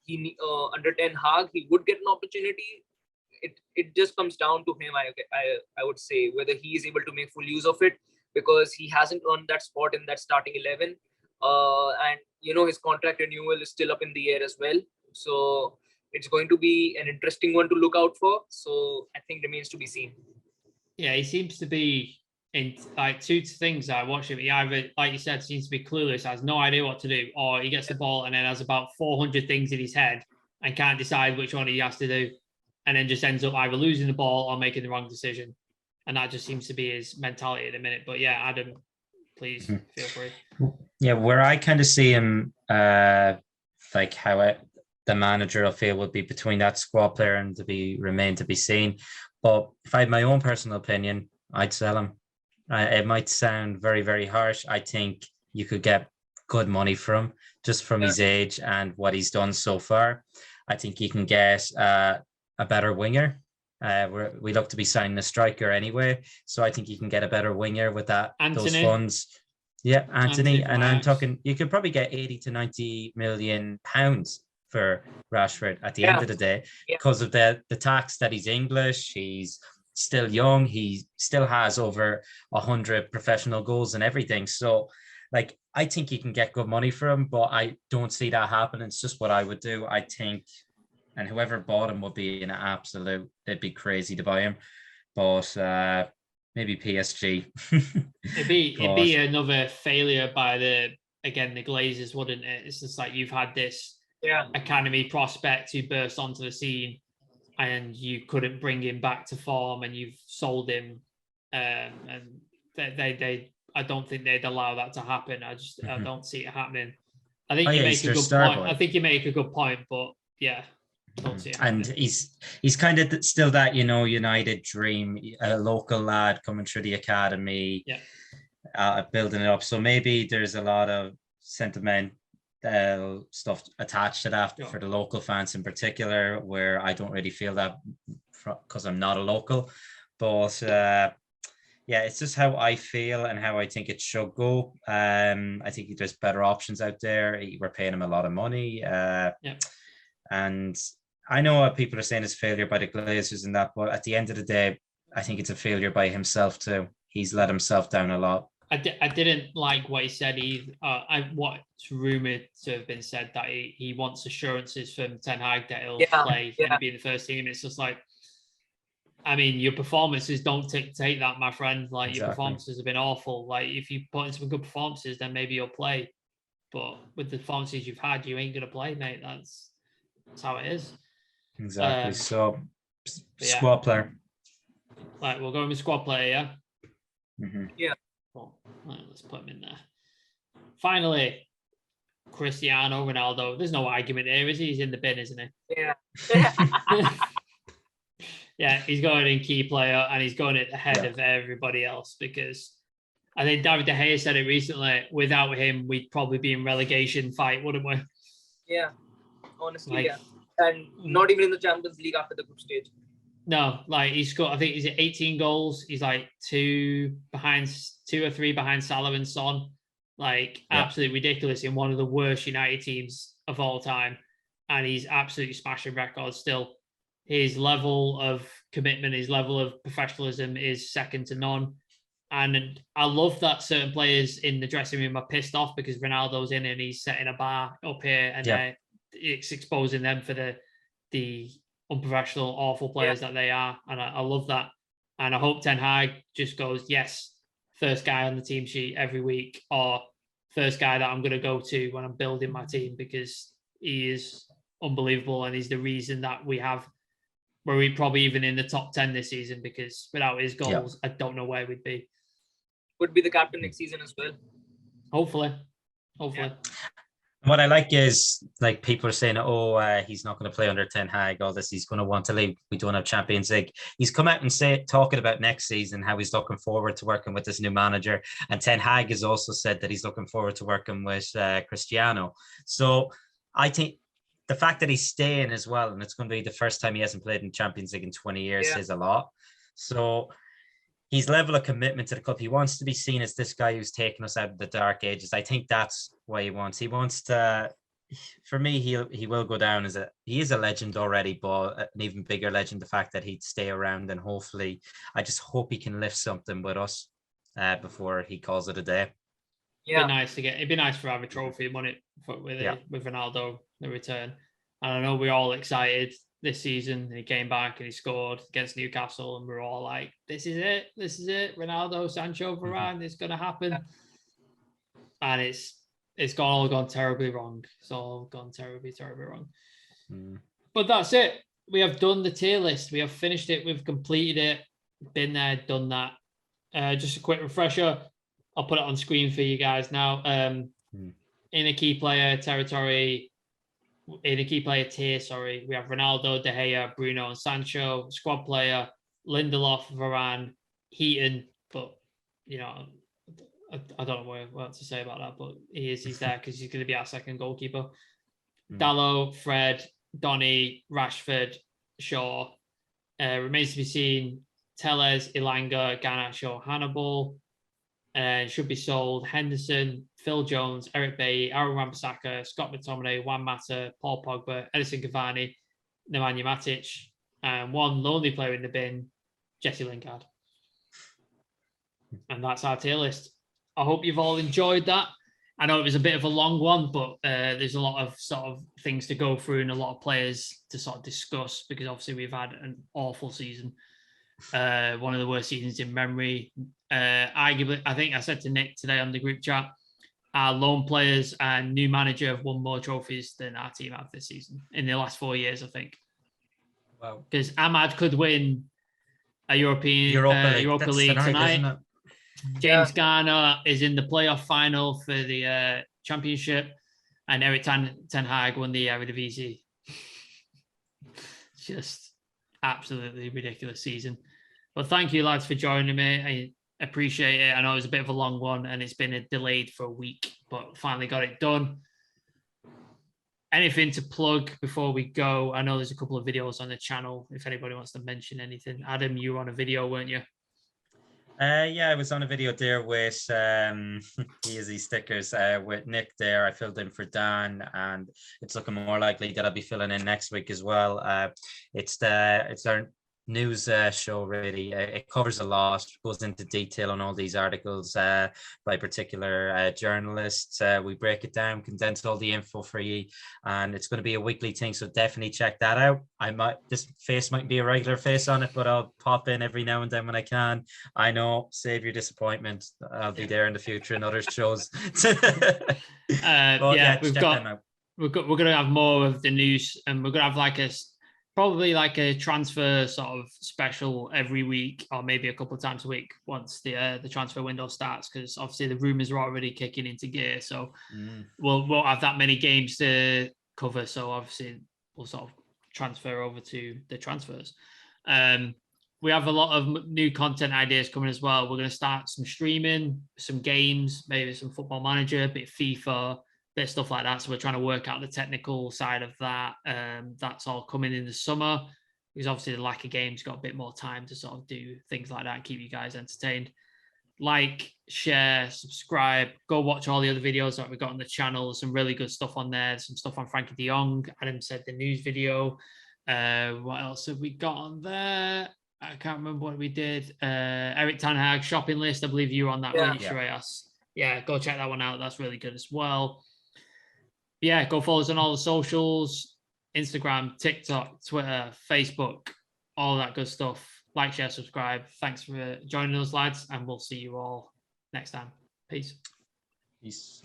he under Ten Hag, he would get an opportunity. It just comes down to him, I would say, whether he is able to make full use of it, because he hasn't earned that spot in that starting 11. and his contract renewal is still up in the air as well. So it's going to be an interesting one to look out for. So I think remains to be seen. Yeah, he seems to be in like two things I watch him. He either, like you said, seems to be clueless, has no idea what to do, or he gets the ball and then has about 400 things in his head and can't decide which one he has to do, and then just ends up either losing the ball or making the wrong decision. And that just seems to be his mentality at the minute. But yeah, Adam, please feel free. Yeah, where I kind of see him, like how the manager will feel would be between that squad player and remain to be seen. But if I had my own personal opinion, I'd sell him. It might sound very, very harsh. I think you could get good money for him just from his age and what he's done so far. I think you can get a better winger. We look to be signing a striker anyway, so I think you can get a better winger with those funds. Yeah, Anthony, and I'm talking. You could probably get 80 to 90 million pounds for Rashford at the end of the day because of the tax that he's English. He's still young. He still has over 100 professional goals and everything. So, like, I think you can get good money for him, but I don't see that happening. It's just what I would do. I think. And whoever bought him would be an absolute, it'd be crazy to buy him. But maybe PSG. it'd be another failure by the Glazers, wouldn't it? It's just like you've had this academy prospect who burst onto the scene and you couldn't bring him back to form and you've sold him. And they I don't think they'd allow that to happen. I don't see it happening. I think you make a good point. I think you make a good point, but yeah. And he's kind of still that United dream, a local lad coming through the academy, building it up. So maybe there's a lot of sentimental stuff attached to that for the local fans in particular, where I don't really feel that because I'm not a local. But it's just how I feel and how I think it should go. I think there's better options out there. We're paying him a lot of money, and I know what people are saying is failure by the Glazers and that, but at the end of the day, I think it's a failure by himself too. He's let himself down a lot. I didn't like what he said either. What's rumoured to have been said that he wants assurances from Ten Hag that he'll play and be in the first team. It's just like, I mean, your performances don't dictate that, my friend. Like, your performances have been awful. Like, if you put in some good performances, then maybe you'll play. But with the performances you've had, you ain't going to play, mate. That's how it is. Exactly. Squad player. Right, we'll go with squad player, yeah? Mm-hmm. Yeah. Well, right, let's put him in there. Finally, Cristiano Ronaldo. There's no argument here, is he? He's in the bin, isn't he? Yeah. Yeah, he's going in key player and he's going ahead of everybody else because I think David De Gea said it recently. Without him, we'd probably be in relegation fight, wouldn't we? Yeah, honestly, and not even in the Champions League after the group stage. No, like he's got, I think he's at 18 goals. He's like 2 or 3 behind Salah and Son. Like absolutely ridiculous in one of the worst United teams of all time. And he's absolutely smashing records still. His level of commitment, his level of professionalism is second to none. And I love that certain players in the dressing room are pissed off because Ronaldo's in and he's setting a bar up here and it's exposing them for the unprofessional, awful players that they are. And I love that. And I hope Ten Hag just goes, yes, first guy on the team sheet every week, or first guy that I'm going to go to when I'm building my team, because he is unbelievable. And he's the reason that we're probably even in the top 10 this season, because without his goals, I don't know where we'd be. Would be the captain next season as well. Hopefully. Yeah. What I like is, like, people are saying, he's not going to play under Ten Hag, all this, he's going to want to leave, we don't have Champions League. He's come out and talking about next season, how he's looking forward to working with this new manager. And Ten Hag has also said that he's looking forward to working with Cristiano. So I think the fact that he's staying as well, and it's going to be the first time he hasn't played in Champions League in 20 years, says a lot. So his level of commitment to the club, he wants to be seen as this guy who's taken us out of the dark ages. I think that's what he wants. He wants to, for me, he will go down as he is a legend already, but an even bigger legend, the fact that he'd stay around, and hopefully, I just hope he can lift something with us before he calls it a day. Yeah. It'd be nice to have a trophy, wouldn't it, with Ronaldo, the return. And I know we're all excited this season. And he came back and he scored against Newcastle, and we're all like, this is it. Ronaldo, Sancho, Varan, it's going to happen. And it's all gone terribly wrong. It's all gone terribly, terribly wrong. But that's it. We have done the tier list. We have finished it. We've completed it. Been there, done that. Just a quick refresher. I'll put it on screen for you guys now. In a key player territory, in a key player tier, sorry, we have Ronaldo, De Gea, Bruno, and Sancho. Squad player, Lindelof, Varane, Heaton. But, you know, I don't know what to say about that, but he's there because he's going to be our second goalkeeper. Dalot, Fred, Donny, Rashford, Shaw. Remains to be seen. Telles, Elanga, Garnacho, Hannibal. Should be sold. Henderson, Phil Jones, Eric Bailly, Aaron Wan-Bissaka, Scott McTominay, Juan Mata, Paul Pogba, Edison Cavani, Nemanja Matic, and one lonely player in the bin, Jesse Lingard. And that's our tier list. I hope you've all enjoyed that. I know it was a bit of a long one, but there's a lot of sort of things to go through and a lot of players to sort of discuss, because obviously we've had an awful season. One of the worst seasons in memory. Arguably, I think I said to Nick today on the group chat, our loan players and new manager have won more trophies than our team have this season in the last 4 years, I think. Wow. Because Ahmad could win a Europa League tonight. James Garner is in the playoff final for the championship, and Eric Ten Hag won the Eredivisie. Just absolutely ridiculous season. But thank you, lads, for joining me. I appreciate it. I know it was a bit of a long one and it's been delayed for a week, but finally got it done. Anything to plug before we go? I know there's a couple of videos on the channel if anybody wants to mention anything. Adam, you were on a video, weren't you? Yeah, I was on a video there with easy stickers with Nick there. I filled in for Dan, and it's looking more likely that I'll be filling in next week as well. It's our news show, really. It covers a lot, goes into detail on all these articles by particular journalists. We break it down, condense all the info for you, and it's going to be a weekly thing, so definitely check that out. This face might be a regular face on it, but I'll pop in every now and then when I can. I know, save your disappointment. I'll be there in the future in other shows. We're going to have more of the news, and we're going to have probably like a transfer sort of special every week, or maybe a couple of times a week once the transfer window starts, because obviously the rumours are already kicking into gear. So we'll won't have that many games to cover. So obviously we'll sort of transfer over to the transfers. We have a lot of new content ideas coming as well. We're going to start some streaming, some games, maybe some Football Manager, a bit of FIFA, bit of stuff like that. So we're trying to work out the technical side of that. That's all coming in the summer, because obviously the lack of games got a bit more time to sort of do things like that and keep you guys entertained. Like, share, subscribe, go watch all the other videos that we've got on the channel. Some really good stuff on there. Some stuff on Frankie de Jong. Adam said the news video. What else have we got on there? I can't remember what we did. Eric Ten Hag shopping list. I believe you were on that, weren't you, Shreyas? Yeah, go check that one out. That's really good as well. Yeah, go follow us on all the socials, Instagram, TikTok, Twitter, Facebook, all that good stuff. Like, share, subscribe. Thanks for joining us, lads, and we'll see you all next time. Peace. Peace.